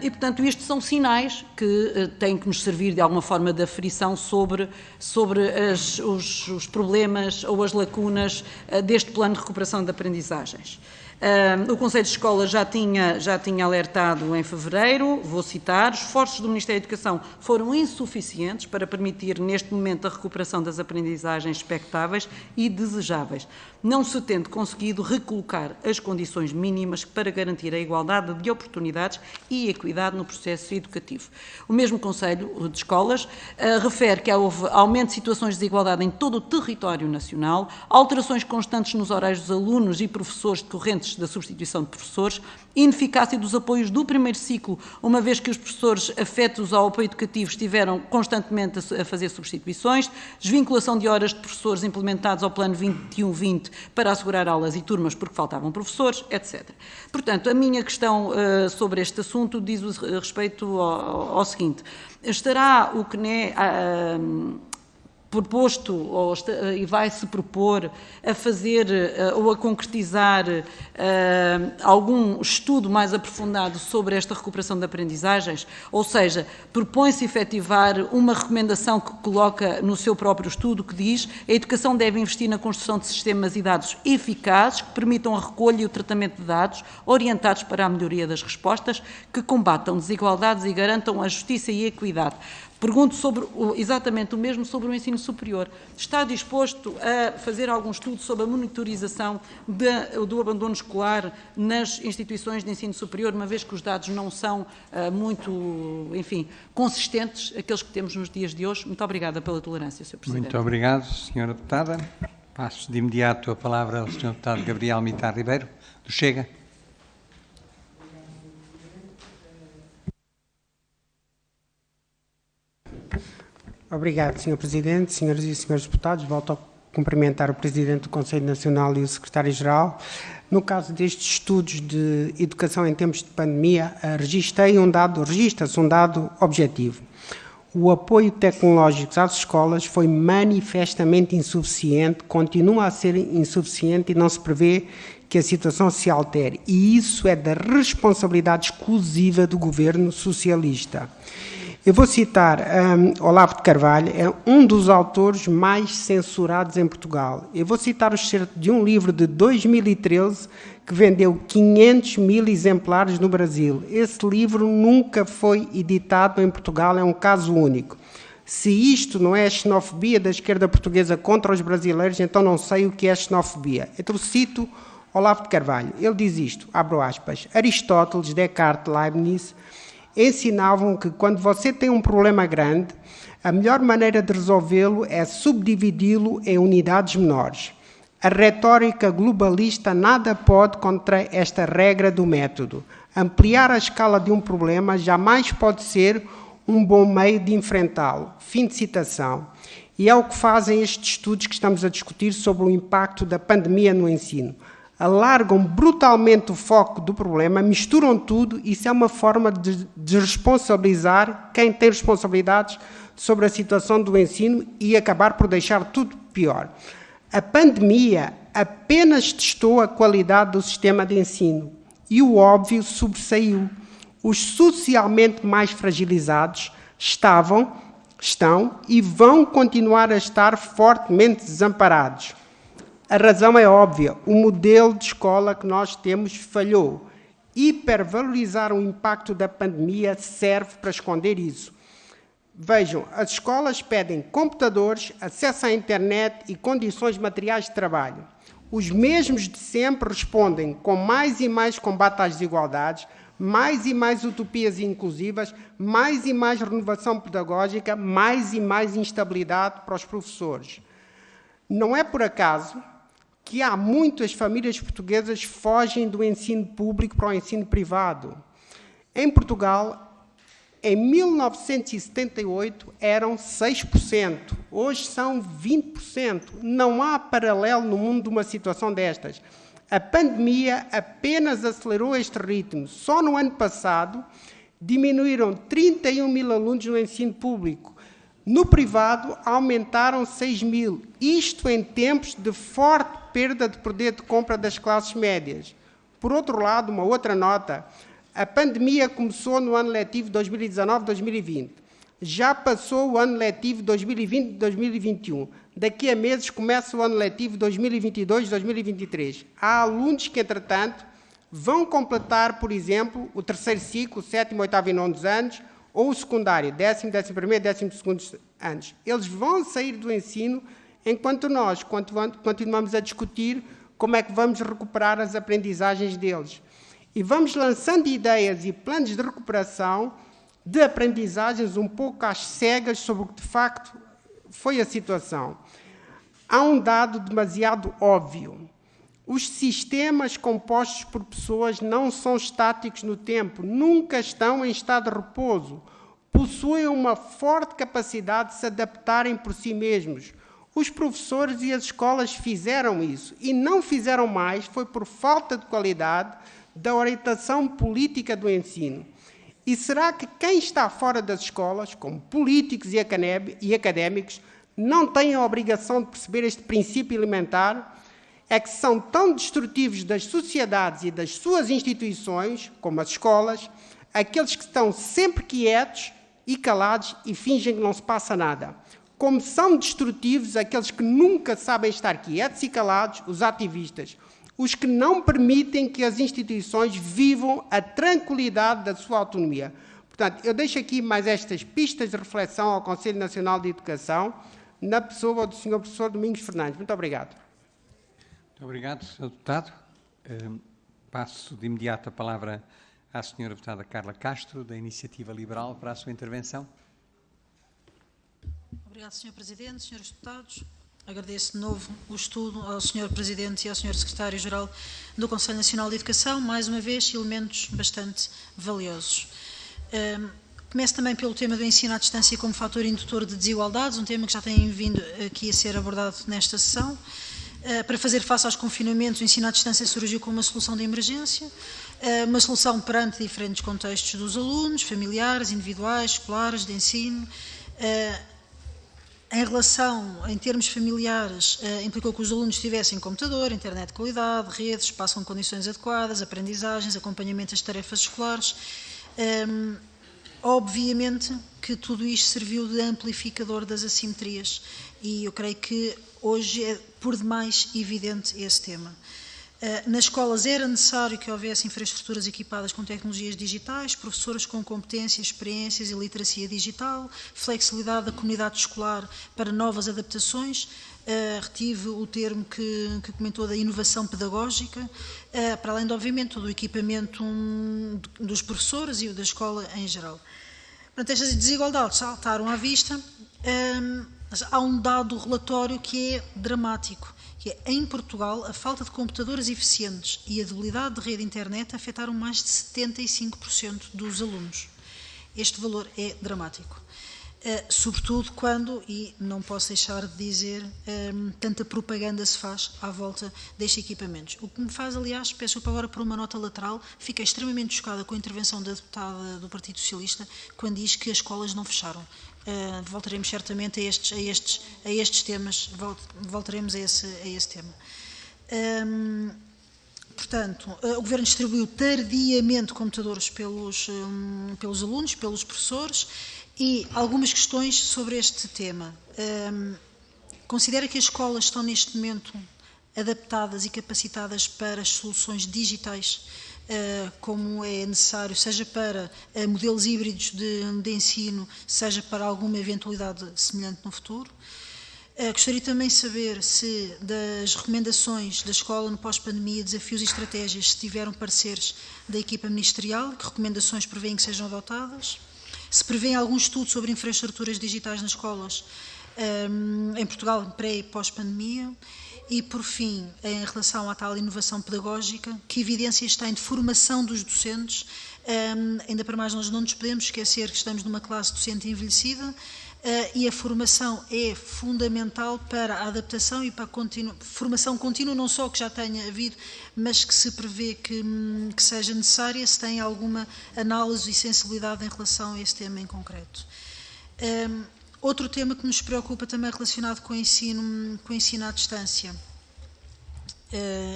E, portanto, isto são sinais que têm que nos servir de alguma forma de aferição sobre os problemas ou as lacunas deste plano de recuperação de aprendizagens. O Conselho de Escola já tinha alertado em fevereiro, vou citar: os esforços do Ministério da Educação foram insuficientes para permitir neste momento a recuperação das aprendizagens expectáveis e desejáveis, não se tendo conseguido recolocar as condições mínimas para garantir a igualdade de oportunidades e equidade no processo educativo. O mesmo Conselho de Escolas refere que houve aumento de situações de desigualdade em todo o território nacional, alterações constantes nos horários dos alunos e professores decorrentes da substituição de professores, ineficácia dos apoios do primeiro ciclo, uma vez que os professores afetos ao apoio educativo estiveram constantemente a fazer substituições, desvinculação de horas de professores implementados ao plano 21-20 para assegurar aulas e turmas porque faltavam professores, etc. Portanto, a minha questão sobre este assunto diz respeito ao seguinte: estará o CNE proposto e vai-se propor a fazer ou a concretizar algum estudo mais aprofundado sobre esta recuperação de aprendizagens? Ou seja, propõe-se efetivar uma recomendação que coloca no seu próprio estudo, que diz: a educação deve investir na construção de sistemas e dados eficazes que permitam a recolha e o tratamento de dados orientados para a melhoria das respostas, que combatam desigualdades e garantam a justiça e a equidade. Pergunto exatamente o mesmo sobre o ensino superior. Está disposto a fazer algum estudo sobre a monitorização do abandono escolar nas instituições de ensino superior, uma vez que os dados não são muito, enfim, consistentes, aqueles que temos nos dias de hoje? Muito obrigada pela tolerância, Sr. Presidente. Muito obrigado, Sra. Deputada. Passo de imediato a palavra ao Sr. Deputado Gabriel Mitar Ribeiro, do Chega. Obrigado, Sr. Presidente, senhoras e senhores deputados. Volto a cumprimentar o Presidente do Conselho Nacional e o Secretário-Geral. No caso destes estudos de educação em tempos de pandemia, registra-se um dado objetivo. O apoio tecnológico às escolas foi manifestamente insuficiente, continua a ser insuficiente e não se prevê que a situação se altere. E isso é da responsabilidade exclusiva do Governo socialista. Eu vou citar Olavo de Carvalho, é um dos autores mais censurados em Portugal. Eu vou citar o excerto de um livro de 2013 que vendeu 500 mil exemplares no Brasil. Esse livro nunca foi editado em Portugal, é um caso único. Se isto não é xenofobia da esquerda portuguesa contra os brasileiros, então não sei o que é xenofobia. Então cito Olavo de Carvalho. Ele diz isto, abro aspas, Aristóteles, Descartes, Leibniz ensinavam que quando você tem um problema grande, a melhor maneira de resolvê-lo é subdividi-lo em unidades menores. A retórica globalista nada pode contra esta regra do método. Ampliar a escala de um problema jamais pode ser um bom meio de enfrentá-lo. Fim de citação. E é o que fazem estes estudos que estamos a discutir sobre o impacto da pandemia no ensino. Alargam brutalmente o foco do problema, misturam tudo, isso é uma forma de desresponsabilizar quem tem responsabilidades sobre a situação do ensino e acabar por deixar tudo pior. A pandemia apenas testou a qualidade do sistema de ensino e o óbvio sobressaiu. Os socialmente mais fragilizados estão e vão continuar a estar fortemente desamparados. A razão é óbvia, o modelo de escola que nós temos falhou. Hipervalorizar o impacto da pandemia serve para esconder isso. Vejam, as escolas pedem computadores, acesso à internet e condições materiais de trabalho. Os mesmos de sempre respondem com mais e mais combate às desigualdades, mais e mais utopias inclusivas, mais e mais renovação pedagógica, mais e mais instabilidade para os professores. Não é por acaso que há muitas famílias portuguesas que fogem do ensino público para o ensino privado. Em Portugal, em 1978, eram 6%, hoje são 20%. Não há paralelo no mundo de uma situação destas. A pandemia apenas acelerou este ritmo. Só no ano passado, diminuíram 31 mil alunos no ensino público. No privado, aumentaram 6 mil. Isto em tempos de forte perda de poder de compra das classes médias. Por outro lado, uma outra nota, a pandemia começou no ano letivo 2019-2020. Já passou o ano letivo 2020-2021. Daqui a meses começa o ano letivo 2022-2023. Há alunos que, entretanto, vão completar, por exemplo, o terceiro ciclo, 7º, 8º e 9º anos, ou o secundário, 10º, 11º e 12º anos. Eles vão sair do ensino enquanto nós continuamos a discutir como é que vamos recuperar as aprendizagens deles. E vamos lançando ideias e planos de recuperação de aprendizagens um pouco às cegas sobre o que de facto foi a situação. Há um dado demasiado óbvio. Os sistemas compostos por pessoas não são estáticos no tempo, nunca estão em estado de repouso, possuem uma forte capacidade de se adaptarem por si mesmos. Os professores e as escolas fizeram isso e não fizeram mais, foi por falta de qualidade da orientação política do ensino. E será que quem está fora das escolas, como políticos e académicos, não têm a obrigação de perceber este princípio elementar? É que são tão destrutivos das sociedades e das suas instituições, como as escolas, aqueles que estão sempre quietos e calados e fingem que não se passa nada. Como são destrutivos aqueles que nunca sabem estar quietos e calados, os ativistas, os que não permitem que as instituições vivam a tranquilidade da sua autonomia. Portanto, eu deixo aqui mais estas pistas de reflexão ao Conselho Nacional de Educação, na pessoa do Sr. Professor Domingos Fernandes. Muito obrigado. Muito obrigado, Sr. Deputado. Passo de imediato a palavra à Sra. Deputada Carla Castro, da Iniciativa Liberal, para a sua intervenção. Obrigado, Sr. Presidente, Srs. Deputados. Agradeço de novo o estudo ao Sr. Presidente e ao Sr. Secretário-Geral do Conselho Nacional de Educação, mais uma vez, elementos bastante valiosos. Começo também pelo tema do ensino à distância como fator indutor de desigualdades, um tema que já tem vindo aqui a ser abordado nesta sessão. Para fazer face aos confinamentos, o ensino à distância surgiu como uma solução de emergência, uma solução perante diferentes contextos dos alunos, familiares, individuais, escolares, de ensino. Em termos familiares, implicou que os alunos tivessem computador, internet de qualidade, redes, espaço com condições adequadas, aprendizagens, acompanhamento das tarefas escolares. Obviamente porque tudo isto serviu de amplificador das assimetrias e eu creio que hoje é por demais evidente esse tema. Nas escolas era necessário que houvesse infraestruturas equipadas com tecnologias digitais, professores com competências, experiências e literacia digital, flexibilidade da comunidade escolar para novas adaptações. Retive o termo que comentou da inovação pedagógica, para além de, obviamente, do equipamento dos professores e da escola em geral. Portanto, estas desigualdades saltaram à vista. Há um dado relatório que é dramático, que é, em Portugal, a falta de computadores eficientes e a debilidade de rede internet afetaram mais de 75% dos alunos. Este valor é dramático. Sobretudo quando, e não posso deixar de dizer, tanta propaganda se faz à volta destes equipamentos. O que me faz, aliás, peço agora por uma nota lateral, fiquei extremamente chocada com a intervenção da deputada do Partido Socialista quando diz que as escolas não fecharam. Voltaremos certamente a estes temas, voltaremos a esse tema. Portanto, o Governo distribuiu tardiamente computadores pelos alunos, pelos professores, e algumas questões sobre este tema. Considera que as escolas estão neste momento adaptadas e capacitadas para as soluções digitais, como é necessário, seja para modelos híbridos de ensino, seja para alguma eventualidade semelhante no futuro? Gostaria também de saber se das recomendações da escola no pós-pandemia, desafios e estratégias, se tiveram pareceres da equipa ministerial, que recomendações prevêem que sejam adotadas? Se prevêem algum estudo sobre infraestruturas digitais nas escolas em Portugal, pré e pós-pandemia? E, por fim, em relação à tal inovação pedagógica, que evidências têm de formação dos docentes? Ainda para mais, nós não nos podemos esquecer que estamos numa classe docente envelhecida e a formação é fundamental para a adaptação e para a formação contínua, não só que já tenha havido, mas que se prevê que seja necessária, se tem alguma análise e sensibilidade em relação a esse tema em concreto. Outro tema que nos preocupa também relacionado com o ensino à distância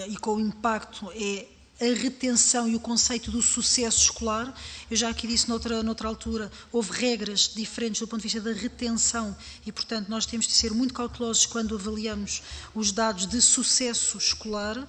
e com o impacto é a retenção e o conceito do sucesso escolar. Eu já aqui disse noutra altura, houve regras diferentes do ponto de vista da retenção e, portanto, nós temos de ser muito cautelosos quando avaliamos os dados de sucesso escolar,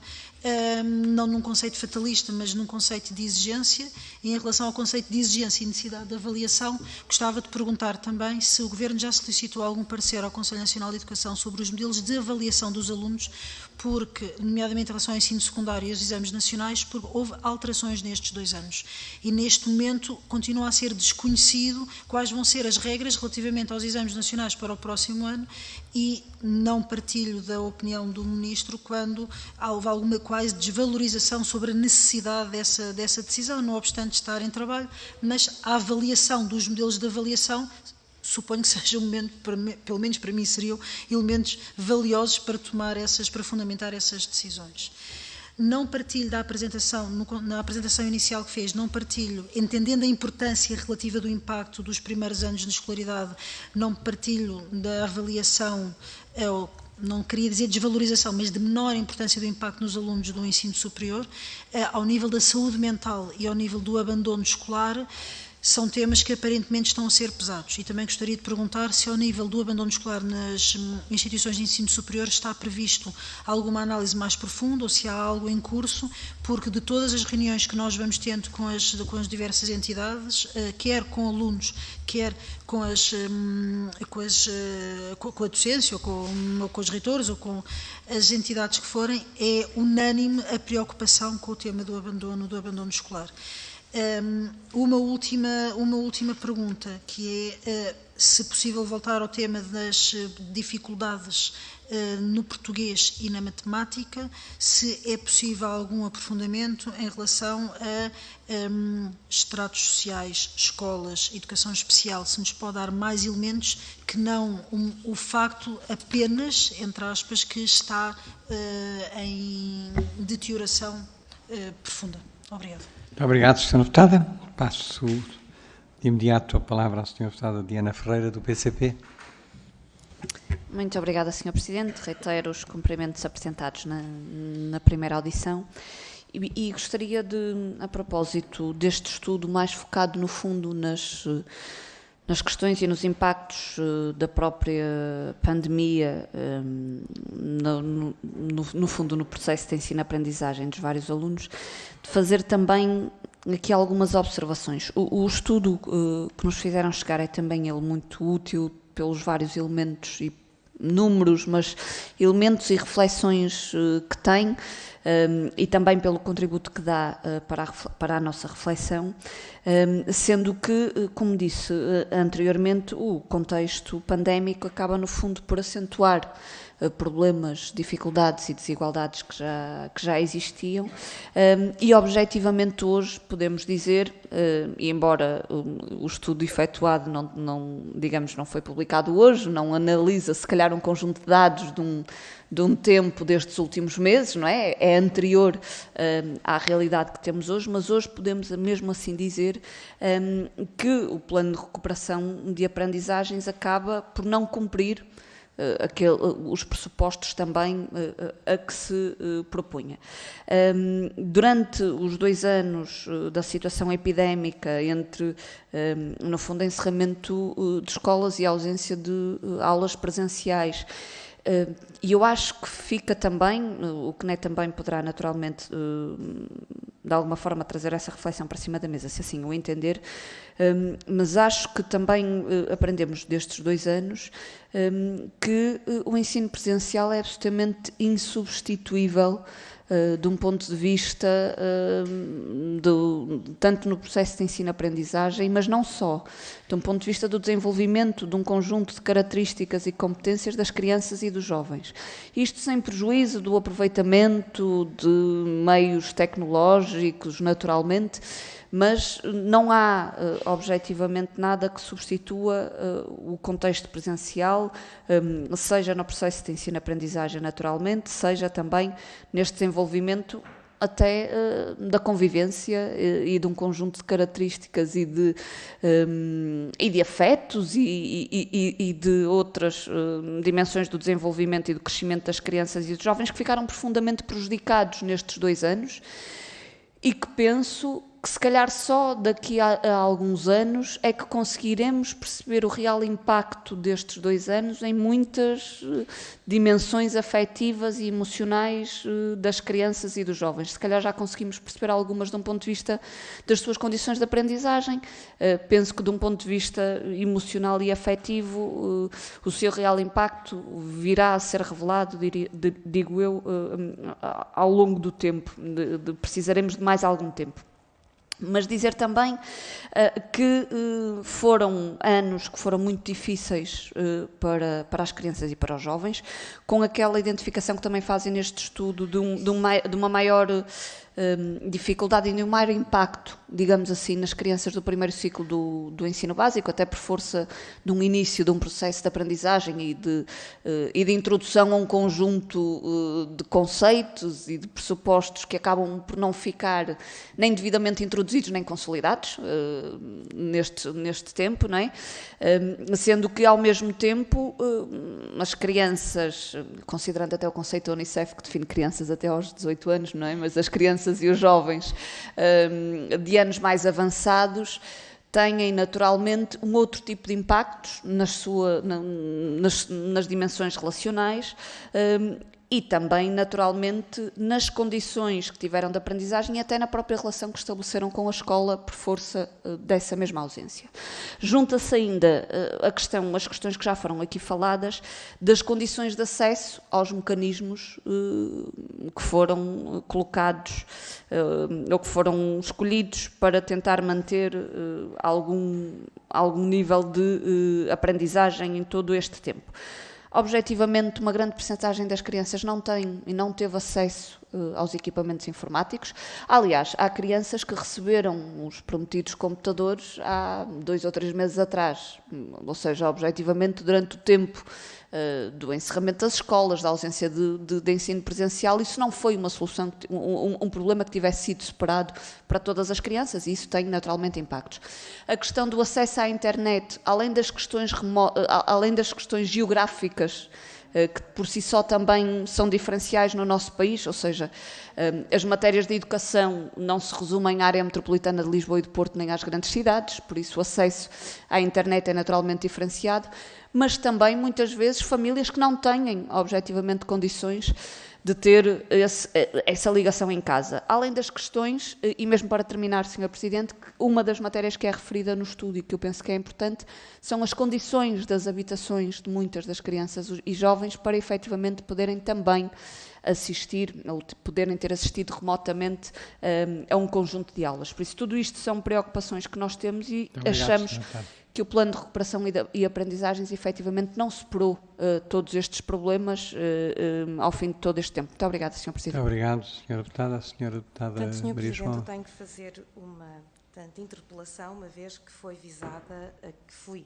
não num conceito fatalista, mas num conceito de exigência. E em relação ao conceito de exigência e necessidade de avaliação, gostava de perguntar também se o Governo já solicitou algum parecer ao Conselho Nacional de Educação sobre os modelos de avaliação dos alunos, porque, nomeadamente em relação ao ensino secundário e aos exames nacionais, porque houve alterações nestes 2 anos. E neste momento continua a ser desconhecido quais vão ser as regras relativamente aos exames nacionais para o próximo ano e não partilho da opinião do Ministro quando houve alguma quase desvalorização sobre a necessidade dessa decisão, não obstante estar em trabalho, mas a avaliação dos modelos de avaliação suponho que seja um momento, pelo menos para mim, seriam elementos valiosos para para fundamentar essas decisões. Não partilho da apresentação, na apresentação inicial que fez, não partilho, entendendo a importância relativa do impacto dos primeiros anos de escolaridade, não partilho da avaliação, não queria dizer desvalorização, mas de menor importância do impacto nos alunos do ensino superior, ao nível da saúde mental e ao nível do abandono escolar. São temas que aparentemente estão a ser pesados e também gostaria de perguntar se ao nível do abandono escolar nas instituições de ensino superior está previsto alguma análise mais profunda ou se há algo em curso, porque de todas as reuniões que nós vamos tendo com as diversas entidades, quer com alunos, quer com a docência ou com os reitores ou com as entidades que forem, é unânime a preocupação com o tema do abandono escolar. Uma última pergunta, que é se possível voltar ao tema das dificuldades no português e na matemática, se é possível algum aprofundamento em relação a estratos sociais, escolas, educação especial, se nos pode dar mais elementos que não o facto apenas, entre aspas, que está em deterioração profunda. Obrigada. Muito obrigado, Sra. Deputada. Passo de imediato a palavra à Sra. Deputada Diana Ferreira, do PCP. Muito obrigada, Sr. Presidente. Reitero os cumprimentos apresentados na primeira audição e gostaria de, a propósito deste estudo mais focado, no fundo, nas questões e nos impactos da própria pandemia, no fundo, no processo de ensino-aprendizagem dos vários alunos, de fazer também aqui algumas observações. O estudo que nos fizeram chegar é também ele muito útil pelos vários elementos e números, mas elementos e reflexões que tem, e também pelo contributo que dá para a nossa reflexão, sendo que, como disse anteriormente, o contexto pandémico acaba, no fundo, por acentuar problemas, dificuldades e desigualdades que já existiam, e objetivamente hoje podemos dizer, e embora o estudo efetuado não foi publicado hoje, não analisa se calhar um conjunto de dados de um tempo destes últimos meses, não é? É anterior à realidade que temos hoje, mas hoje podemos mesmo assim dizer que o plano de recuperação de aprendizagens acaba por não cumprir os pressupostos também a que se propunha. Durante os 2 anos da situação epidémica, entre, no fundo, encerramento de escolas e ausência de aulas presenciais, e eu acho que fica também, o CNE também poderá naturalmente, de alguma forma, trazer essa reflexão para cima da mesa, se assim o entender, mas acho que também aprendemos destes 2 anos que o ensino presencial é absolutamente insubstituível de um ponto de vista tanto no processo de ensino-aprendizagem, mas não só, de um ponto de vista do desenvolvimento de um conjunto de características e competências das crianças e dos jovens. Isto sem prejuízo do aproveitamento de meios tecnológicos, naturalmente, mas não há objetivamente nada que substitua o contexto presencial, seja no processo de ensino-aprendizagem naturalmente, seja também neste desenvolvimento até da convivência e de um conjunto de características e de afetos e de outras dimensões do desenvolvimento e do crescimento das crianças e dos jovens que ficaram profundamente prejudicados nestes 2 anos e que penso que se calhar só daqui a alguns anos é que conseguiremos perceber o real impacto destes 2 anos em muitas dimensões afetivas e emocionais das crianças e dos jovens. Se calhar já conseguimos perceber algumas de um ponto de vista das suas condições de aprendizagem. Penso que de um ponto de vista emocional e afetivo o seu real impacto virá a ser revelado, digo eu, ao longo do tempo. Precisaremos de mais algum tempo. Mas dizer também que foram anos que foram muito difíceis para as crianças e para os jovens, com aquela identificação que também fazem neste estudo de uma maior dificuldade e de um maior impacto, digamos assim, nas crianças do primeiro ciclo do ensino básico, até por força de um início de um processo de aprendizagem e de introdução a um conjunto de conceitos e de pressupostos que acabam por não ficar nem devidamente introduzidos nem consolidados neste tempo, não é? Sendo que, ao mesmo tempo, as crianças, considerando até o conceito da Unicef que define crianças até aos 18 anos, não é? Mas as crianças e os jovens de anos mais avançados têm naturalmente um outro tipo de impactos nas dimensões relacionais e também, naturalmente, nas condições que tiveram de aprendizagem e até na própria relação que estabeleceram com a escola por força dessa mesma ausência. Junta-se ainda as questões que já foram aqui faladas das condições de acesso aos mecanismos que foram colocados ou que foram escolhidos para tentar manter algum nível de aprendizagem em todo este tempo. Objetivamente, uma grande percentagem das crianças não tem e não teve acesso aos equipamentos informáticos. Aliás, há crianças que receberam os prometidos computadores há 2 ou 3 meses atrás, ou seja, objetivamente, durante o tempo do encerramento das escolas, da ausência de ensino presencial, isso não foi uma solução, um problema que tivesse sido superado para todas as crianças, e isso tem naturalmente impactos. A questão do acesso à internet, além das questões geográficas que por si só também são diferenciais no nosso país, ou seja, as matérias de educação não se resumem à área metropolitana de Lisboa e do Porto nem às grandes cidades, por isso o acesso à internet é naturalmente diferenciado, mas também muitas vezes famílias que não têm objetivamente condições de ter essa ligação em casa. Além das questões, e mesmo para terminar, Sr. Presidente, uma das matérias que é referida no estudo e que eu penso que é importante são as condições das habitações de muitas das crianças e jovens para efetivamente poderem também assistir, ou poderem ter assistido remotamente a um conjunto de aulas. Por isso, tudo isto são preocupações que nós temos e achamos que o plano de recuperação e aprendizagens efetivamente não superou todos estes problemas ao fim de todo este tempo. Muito obrigada, Sr. Presidente. Muito obrigado, Sra. Deputada. A Sra. Deputada Portanto, Sr. Maria Presidente, João. eu tenho que fazer uma interpelação, uma vez que foi visada, que fui,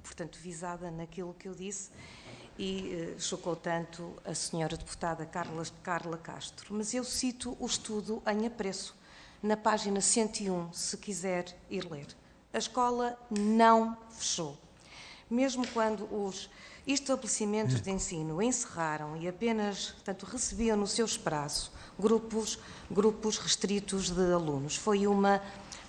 portanto, visada naquilo que eu disse e chocou tanto a Sra. Deputada Carla Castro. Mas eu cito o estudo em apreço, na página 101, se quiser ir ler. A escola não fechou. Mesmo quando os estabelecimentos de ensino encerraram e apenas, portanto, recebiam no seu espaço grupos restritos de alunos. Foi uma,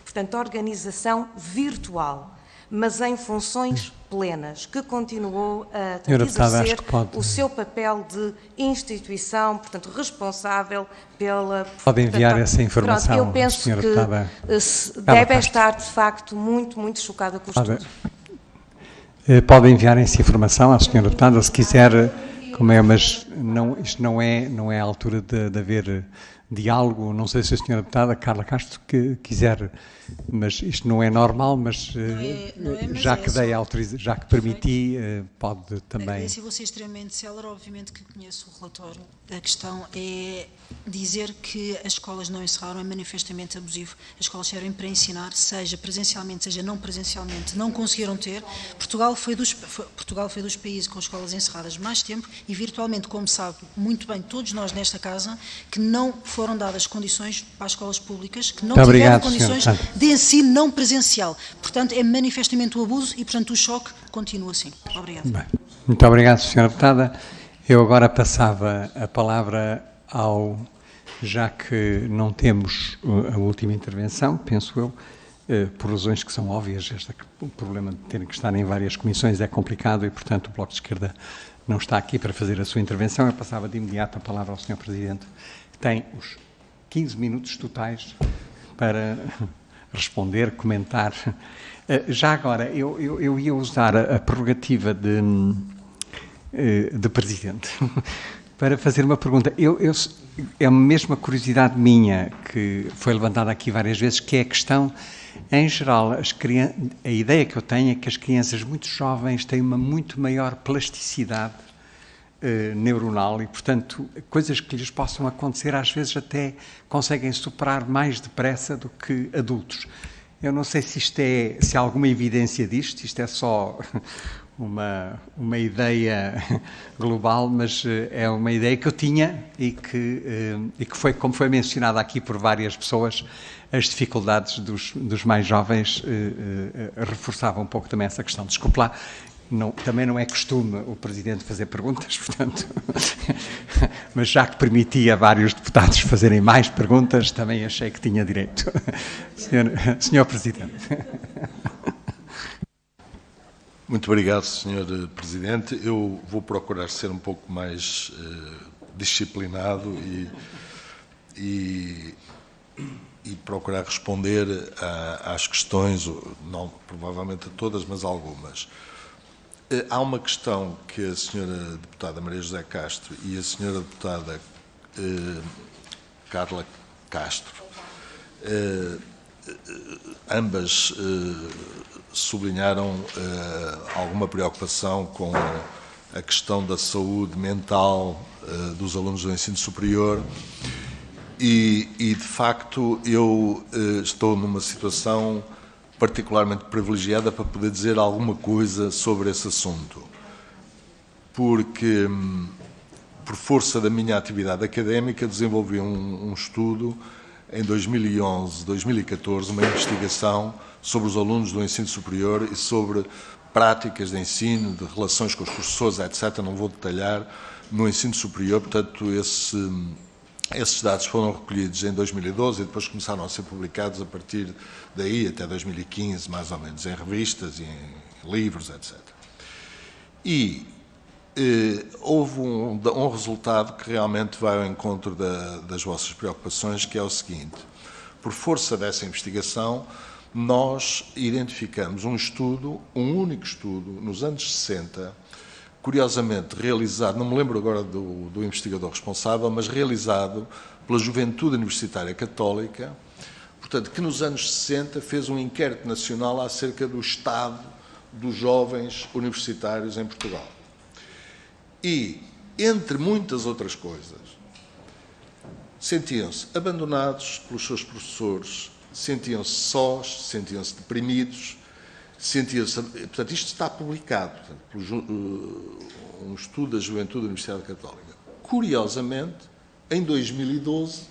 portanto, organização virtual, mas em funções plenas, que continuou a exercer o seu papel de instituição, portanto, responsável pela... Pode enviar essa informação, pronto, eu penso Sra. que Deputada deve estar, de facto, muito chocada com o estudo. Pode enviar essa informação à Sra. Deputada, se quiser, mas não, isto não é a altura de haver diálogo. Não sei se a Sra. Deputada Carla Castro quiser, mas isto não é normal, mas já que dei autorização, já que permiti, pode também... Se vou ser extremamente célere, obviamente que conheço o relatório. A questão é dizer que as escolas não encerraram é manifestamente abusivo. As escolas servem para ensinar, seja presencialmente, seja não presencialmente, não conseguiram ter. Portugal foi dos países com escolas encerradas mais tempo e virtualmente, como sabe muito bem todos nós nesta casa, que não foram dadas condições para as escolas públicas, que não tiveram condições de ensino não presencial. Portanto, é manifestamente o abuso e, portanto, o choque continua assim. Obrigado. Bem, muito obrigado, Sra. Deputada. Eu agora passava a palavra já que não temos a última intervenção, penso eu, por razões que são óbvias, o problema de terem que estar em várias comissões é complicado e, portanto, o Bloco de Esquerda não está aqui para fazer a sua intervenção. Eu passava de imediato a palavra ao Sr. Presidente, que tem os 15 minutos totais para responder, comentar. Já agora, eu ia usar a prerrogativa de Presidente para fazer uma pergunta. É a mesma curiosidade minha que foi levantada aqui várias vezes, que é a questão, em geral, a ideia que eu tenho é que as crianças muito jovens têm uma muito maior plasticidade neuronal e, portanto, coisas que lhes possam acontecer às vezes até conseguem superar mais depressa do que adultos. Eu não sei se há alguma evidência disto, isto é só uma ideia global, mas é uma ideia que eu tinha e que foi, como foi mencionado aqui por várias pessoas, as dificuldades dos mais jovens reforçavam um pouco também essa questão. Desculpe lá, também não é costume o Presidente fazer perguntas, portanto, mas já que permitia a vários deputados fazerem mais perguntas, também achei que tinha direito. Senhor Presidente. Muito obrigado, Sr. Presidente. Eu vou procurar ser um pouco mais disciplinado e procurar responder às questões, não provavelmente a todas, mas algumas. Há uma questão que a Sra. Deputada Maria José Castro e a Sra. Deputada Carla Castro, ambas sublinharam alguma preocupação com a questão da saúde mental dos alunos do ensino superior e de facto, eu estou numa situação particularmente privilegiada para poder dizer alguma coisa sobre esse assunto, porque, por força da minha atividade académica, desenvolvi um estudo em 2011, 2014, uma investigação sobre os alunos do ensino superior e sobre práticas de ensino, de relações com os professores, etc. Não vou detalhar, no ensino superior. Portanto, esses dados foram recolhidos em 2012 e depois começaram a ser publicados a partir daí até 2015, mais ou menos, em revistas e em livros, etc. E houve um resultado que realmente vai ao encontro das vossas preocupações, que é o seguinte: por força dessa investigação, nós identificamos um único estudo, nos anos 60, curiosamente realizado, não me lembro agora do investigador responsável, mas realizado pela Juventude Universitária Católica, portanto, que nos anos 60 fez um inquérito nacional acerca do estado dos jovens universitários em Portugal. E, entre muitas outras coisas, sentiam-se abandonados pelos seus professores, sentiam-se sós, sentiam-se deprimidos, sentiam-se... Portanto, isto está publicado, portanto, um estudo da Juventude Universitária Católica. Curiosamente, em 2012,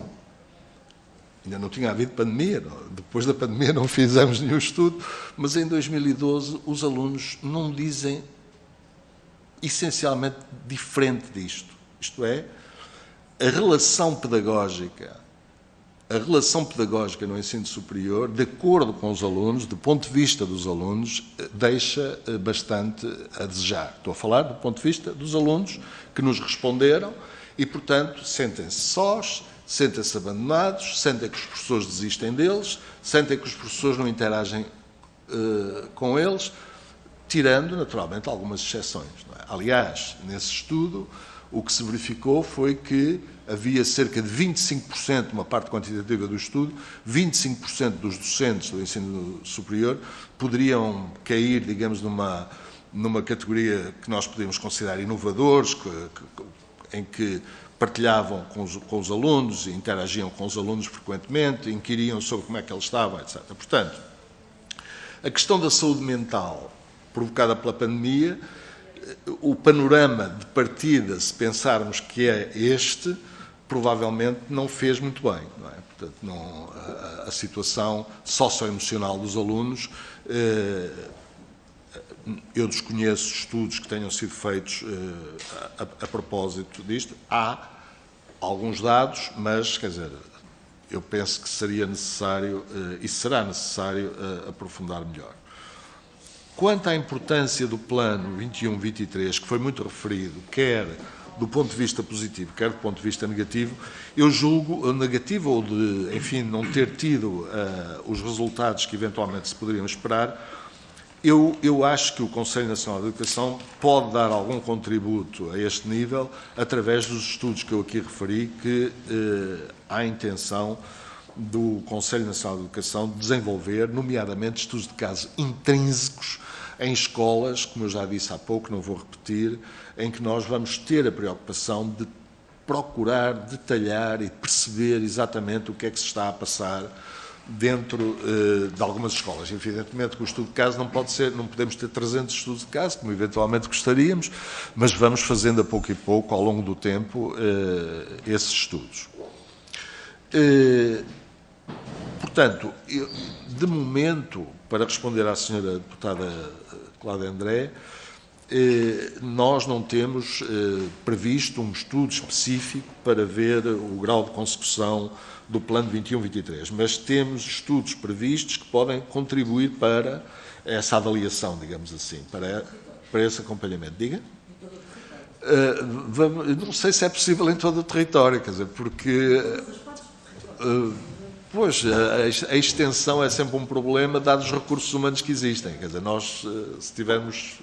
ainda não tinha havido pandemia, depois da pandemia não fizemos nenhum estudo, mas em 2012 os alunos não dizem essencialmente diferente disto. Isto é, a relação pedagógica no ensino superior, de acordo com os alunos, do ponto de vista dos alunos, deixa bastante a desejar. Estou a falar do ponto de vista dos alunos que nos responderam e, portanto, sentem-se sós, sentem-se abandonados, sentem que os professores desistem deles, sentem que os professores não interagem com eles, tirando, naturalmente, algumas exceções. Não é? Aliás, nesse estudo, o que se verificou foi que havia cerca de 25%, uma parte quantitativa do estudo, 25% dos docentes do ensino superior poderiam cair, digamos, numa categoria que nós podemos considerar inovadores, em que partilhavam com os alunos, interagiam com os alunos frequentemente, inquiriam sobre como é que eles estavam, etc. Portanto, a questão da saúde mental provocada pela pandemia, o panorama de partida, se pensarmos que é este, provavelmente não fez muito bem. Não é? Portanto, a situação socioemocional dos alunos, eu desconheço estudos que tenham sido feitos a propósito disto. Há alguns dados, mas, quer dizer, eu penso que seria necessário, e será necessário, aprofundar melhor. Quanto à importância do plano 21-23, que foi muito referido, quer do ponto de vista positivo, quer do ponto de vista negativo, eu julgo negativo ou de, enfim, não ter tido os resultados que eventualmente se poderiam esperar. Eu acho que o Conselho Nacional de Educação pode dar algum contributo a este nível através dos estudos que eu aqui referi, que há a intenção do Conselho Nacional de Educação de desenvolver, nomeadamente estudos de casos intrínsecos em escolas, como eu já disse há pouco, não vou repetir, em que nós vamos ter a preocupação de procurar detalhar e perceber exatamente o que é que se está a passar dentro de algumas escolas. Evidentemente que o estudo de caso não podemos ter 300 estudos de caso, como eventualmente gostaríamos, mas vamos fazendo a pouco e pouco, ao longo do tempo, esses estudos. Portanto, de momento, para responder à senhora deputada Cláudia André, nós não temos previsto um estudo específico para ver o grau de consecução do plano 21-23, mas temos estudos previstos que podem contribuir para essa avaliação, digamos assim, para esse acompanhamento. Diga? Não sei se é possível em todo o território, quer dizer, porque... Pois, a extensão é sempre um problema, dados os recursos humanos que existem. Quer dizer, nós, se tivermos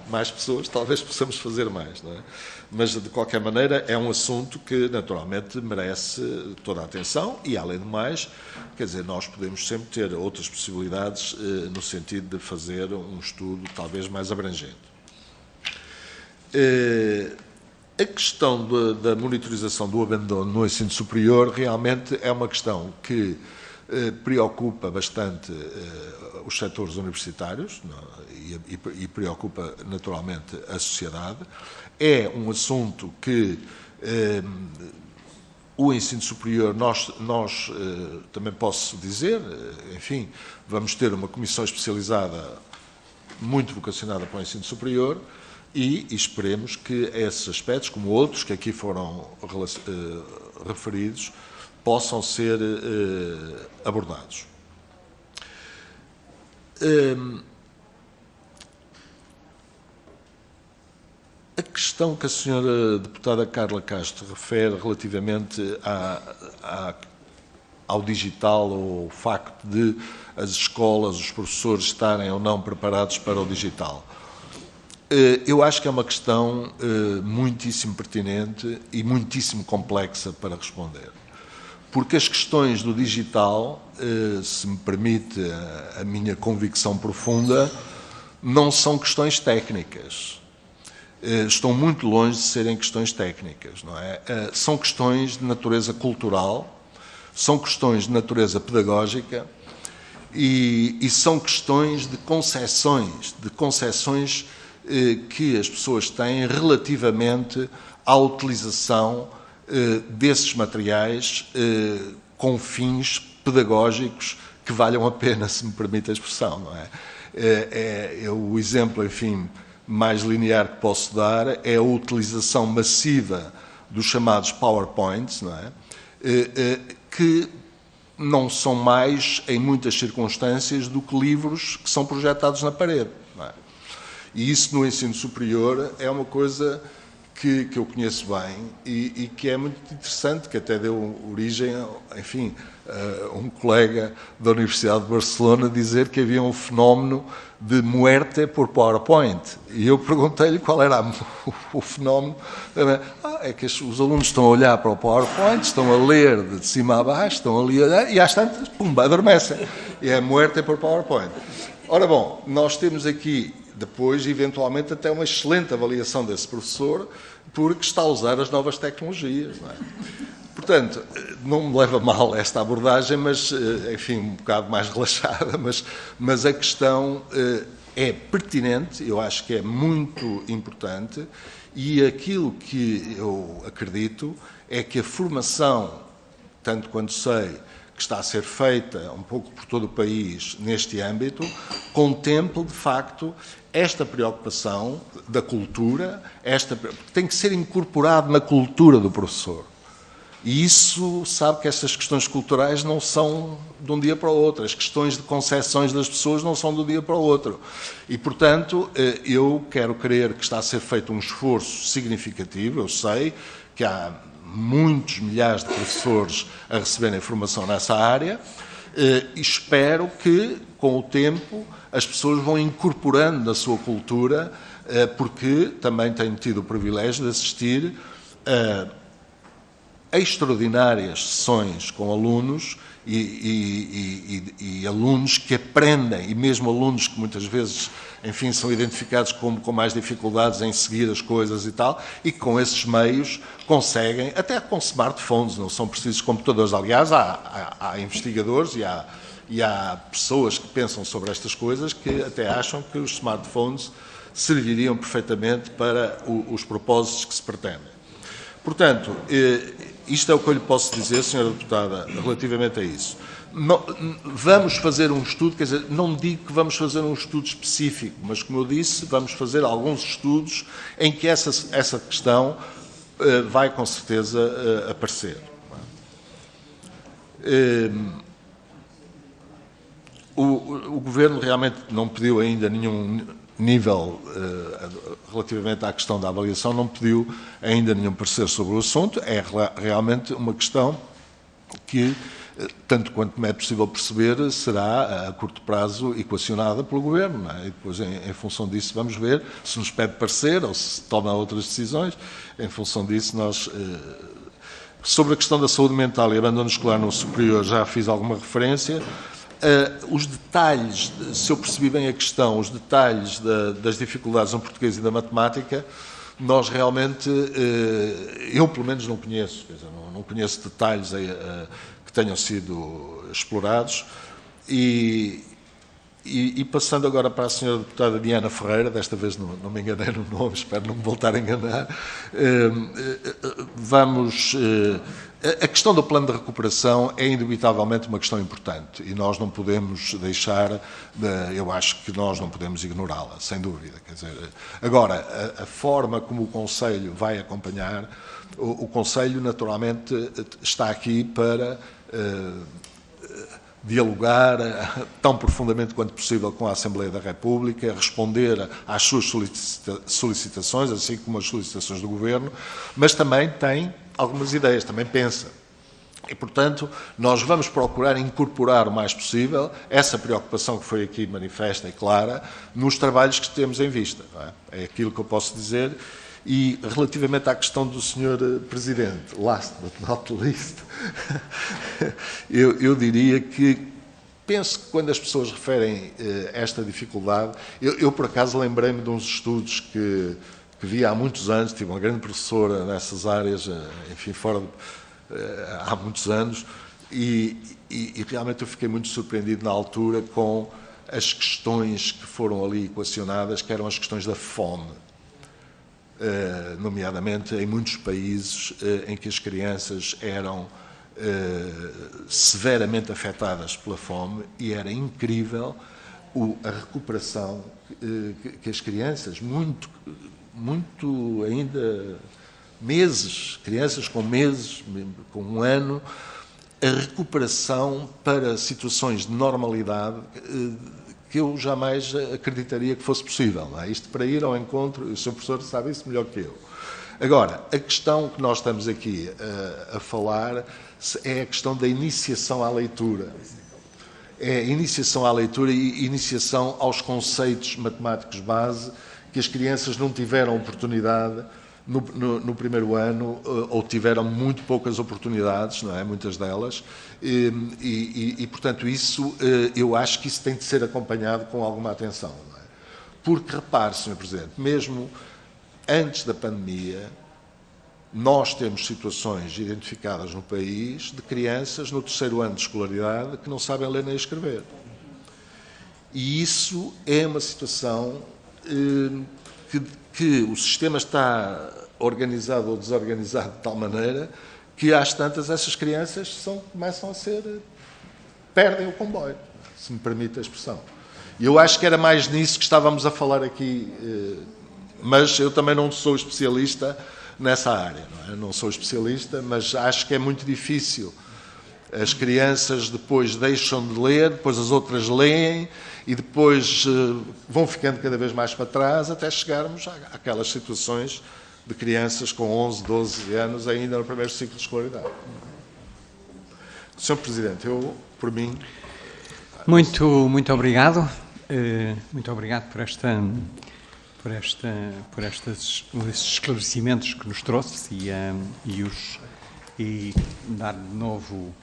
mais pessoas, talvez possamos fazer mais, não é? Mas, de qualquer maneira, é um assunto que, naturalmente, merece toda a atenção e, além do mais, quer dizer, nós podemos sempre ter outras possibilidades no sentido de fazer um estudo talvez mais abrangente. A questão da monitorização do abandono no ensino superior realmente é uma questão que preocupa bastante os setores universitários e preocupa naturalmente a sociedade. É um assunto que o ensino superior, nós também posso dizer, enfim, vamos ter uma comissão especializada muito vocacionada para o ensino superior e esperemos que esses aspectos, como outros que aqui foram referidos, possam ser abordados. A questão que a senhora deputada Carla Castro refere relativamente ao digital, ou ao facto de as escolas, os professores estarem ou não preparados para o digital, eu acho que é uma questão muitíssimo pertinente e muitíssimo complexa para responder. Porque as questões do digital, se me permite a minha convicção profunda, não são questões técnicas. Estão muito longe de serem questões técnicas, não é? São questões de natureza cultural, são questões de natureza pedagógica e são questões de concepções que as pessoas têm relativamente à utilização desses materiais com fins pedagógicos que valham a pena, se me permite a expressão, não é? O exemplo, enfim, mais linear que posso dar é a utilização massiva dos chamados PowerPoints, não é? Que não são mais, em muitas circunstâncias, do que livros que são projetados na parede, não é? E isso no ensino superior é uma coisa que eu conheço bem e que é muito interessante, que até deu origem, enfim, a um colega da Universidade de Barcelona dizer que havia um fenómeno de muerte por PowerPoint. E eu perguntei-lhe qual era o fenómeno. É que os alunos estão a olhar para o PowerPoint, estão a ler de cima a baixo, estão ali a olhar e às tantas, pumba, adormecem. E é muerte por PowerPoint. Ora bom, nós temos aqui depois, eventualmente, até uma excelente avaliação desse professor, porque está a usar as novas tecnologias, não é? Portanto, não me leva mal esta abordagem, mas, enfim, um bocado mais relaxada, mas a questão é pertinente, eu acho que é muito importante, e aquilo que eu acredito é que a formação, tanto quanto sei, que está a ser feita um pouco por todo o país neste âmbito, contemple, de facto, esta preocupação da cultura, tem que ser incorporado na cultura do professor. E isso, sabe que estas questões culturais não são de um dia para o outro, as questões de concepções das pessoas não são de um dia para o outro. E, portanto, eu quero crer que está a ser feito um esforço significativo, eu sei que há muitos milhares de professores a receberem formação nessa área, e espero que, com o tempo, as pessoas vão incorporando na sua cultura, porque também tenho tido o privilégio de assistir a extraordinárias sessões com alunos e alunos que aprendem, e mesmo alunos que muitas vezes, enfim, são identificados como com mais dificuldades em seguir as coisas e tal, e que com esses meios conseguem, até com smartphones, não são precisos computadores. Aliás, há investigadores e há pessoas que pensam sobre estas coisas que até acham que os smartphones serviriam perfeitamente para os propósitos que se pretendem. Portanto, isto é o que eu lhe posso dizer, Sra. Deputada, relativamente a isso. Vamos fazer um estudo, quer dizer, não digo que vamos fazer um estudo específico, mas, como eu disse, vamos fazer alguns estudos em que essa questão vai, com certeza, aparecer. O Governo realmente não pediu ainda nenhum nível, relativamente à questão da avaliação, não pediu ainda nenhum parecer sobre o assunto. É realmente uma questão que, tanto quanto me é possível perceber, será a curto prazo equacionada pelo Governo, não é? E depois, em função disso, vamos ver se nos pede parecer ou se toma outras decisões. Em função disso, nós... Sobre a questão da saúde mental e abandono escolar no superior, já fiz alguma referência. Os detalhes, se eu percebi bem a questão, os detalhes das dificuldades no português e da matemática, nós realmente, eu pelo menos não conheço, quer dizer, não conheço detalhes que tenham sido explorados e E passando agora para a senhora deputada Diana Ferreira, desta vez não me enganei no nome, espero não me voltar a enganar, a questão do plano de recuperação é indubitavelmente uma questão importante e nós não podemos deixar, eu acho que nós não podemos ignorá-la, sem dúvida. Quer dizer, agora, a forma como o Conselho vai acompanhar, o Conselho naturalmente está aqui para dialogar tão profundamente quanto possível com a Assembleia da República, responder às suas solicitações, assim como as solicitações do Governo, mas também tem algumas ideias, também pensa. E, portanto, nós vamos procurar incorporar o mais possível essa preocupação que foi aqui manifesta e clara nos trabalhos que temos em vista. Não é? É aquilo que eu posso dizer. E, relativamente à questão do Sr. Presidente, last but not least, eu diria que penso que quando as pessoas referem esta dificuldade, eu por acaso lembrei-me de uns estudos que vi há muitos anos, tive uma grande professora nessas áreas, enfim, há muitos anos, e realmente eu fiquei muito surpreendido na altura com as questões que foram ali equacionadas, que eram as questões da fome. Nomeadamente em muitos países em que as crianças eram severamente afetadas pela fome e era incrível a recuperação que as crianças, muito ainda meses, crianças com meses, com um ano, a recuperação para situações de normalidade que eu jamais acreditaria que fosse possível. Não é? Isto para ir ao encontro, o Sr. Professor sabe isso melhor que eu. Agora, a questão que nós estamos aqui a falar é a questão da iniciação à leitura. É a iniciação à leitura e iniciação aos conceitos matemáticos base que as crianças não tiveram oportunidade no primeiro ano, ou tiveram muito poucas oportunidades, não é? Muitas delas, e portanto, isso, eu acho que isso tem de ser acompanhado com alguma atenção. Não é? Porque, repare, Sr. Presidente, mesmo antes da pandemia, nós temos situações identificadas no país de crianças no terceiro ano de escolaridade que não sabem ler nem escrever. E isso é uma situação que o sistema está organizado ou desorganizado de tal maneira que, às tantas, essas crianças começam a perdem o comboio, se me permite a expressão. E eu acho que era mais nisso que estávamos a falar aqui, mas eu também não sou especialista nessa área, não é? Não sou especialista, mas acho que é muito difícil. As crianças depois deixam de ler, depois as outras leem e depois vão ficando cada vez mais para trás até chegarmos àquelas situações de crianças com 11, 12 anos ainda no primeiro ciclo de escolaridade. Sr. Presidente, eu, por mim... Muito obrigado. Muito obrigado por estes esclarecimentos que nos trouxe e dar de novo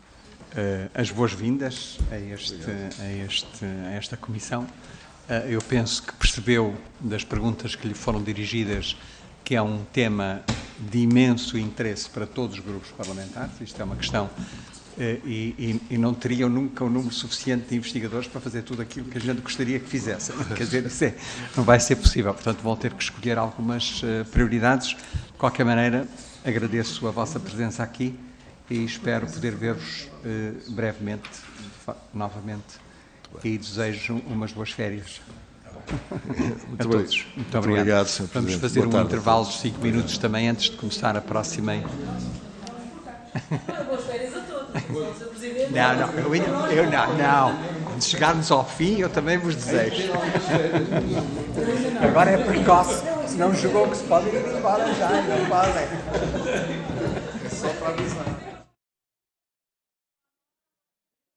as boas-vindas a esta comissão. Eu penso que percebeu das perguntas que lhe foram dirigidas que é um tema de imenso interesse para todos os grupos parlamentares. Isto é uma questão e não teriam nunca um número suficiente de investigadores para fazer tudo aquilo que a gente gostaria que fizessem. Quer dizer, isso não vai ser possível. Portanto, vão ter que escolher algumas prioridades. De qualquer maneira, agradeço a vossa presença aqui e espero poder ver-vos brevemente, novamente, e desejo umas boas férias. Muito a todos. Muito obrigado, Sr. Presidente. Vamos fazer um intervalo de 5 minutos também antes de começar a próxima. Boas férias a todos, Sr. Presidente. Não. Quando chegarmos ao fim, eu também vos desejo. Agora é precoce. Não jogou que se podem ir embora já, não podem. É só para avisar.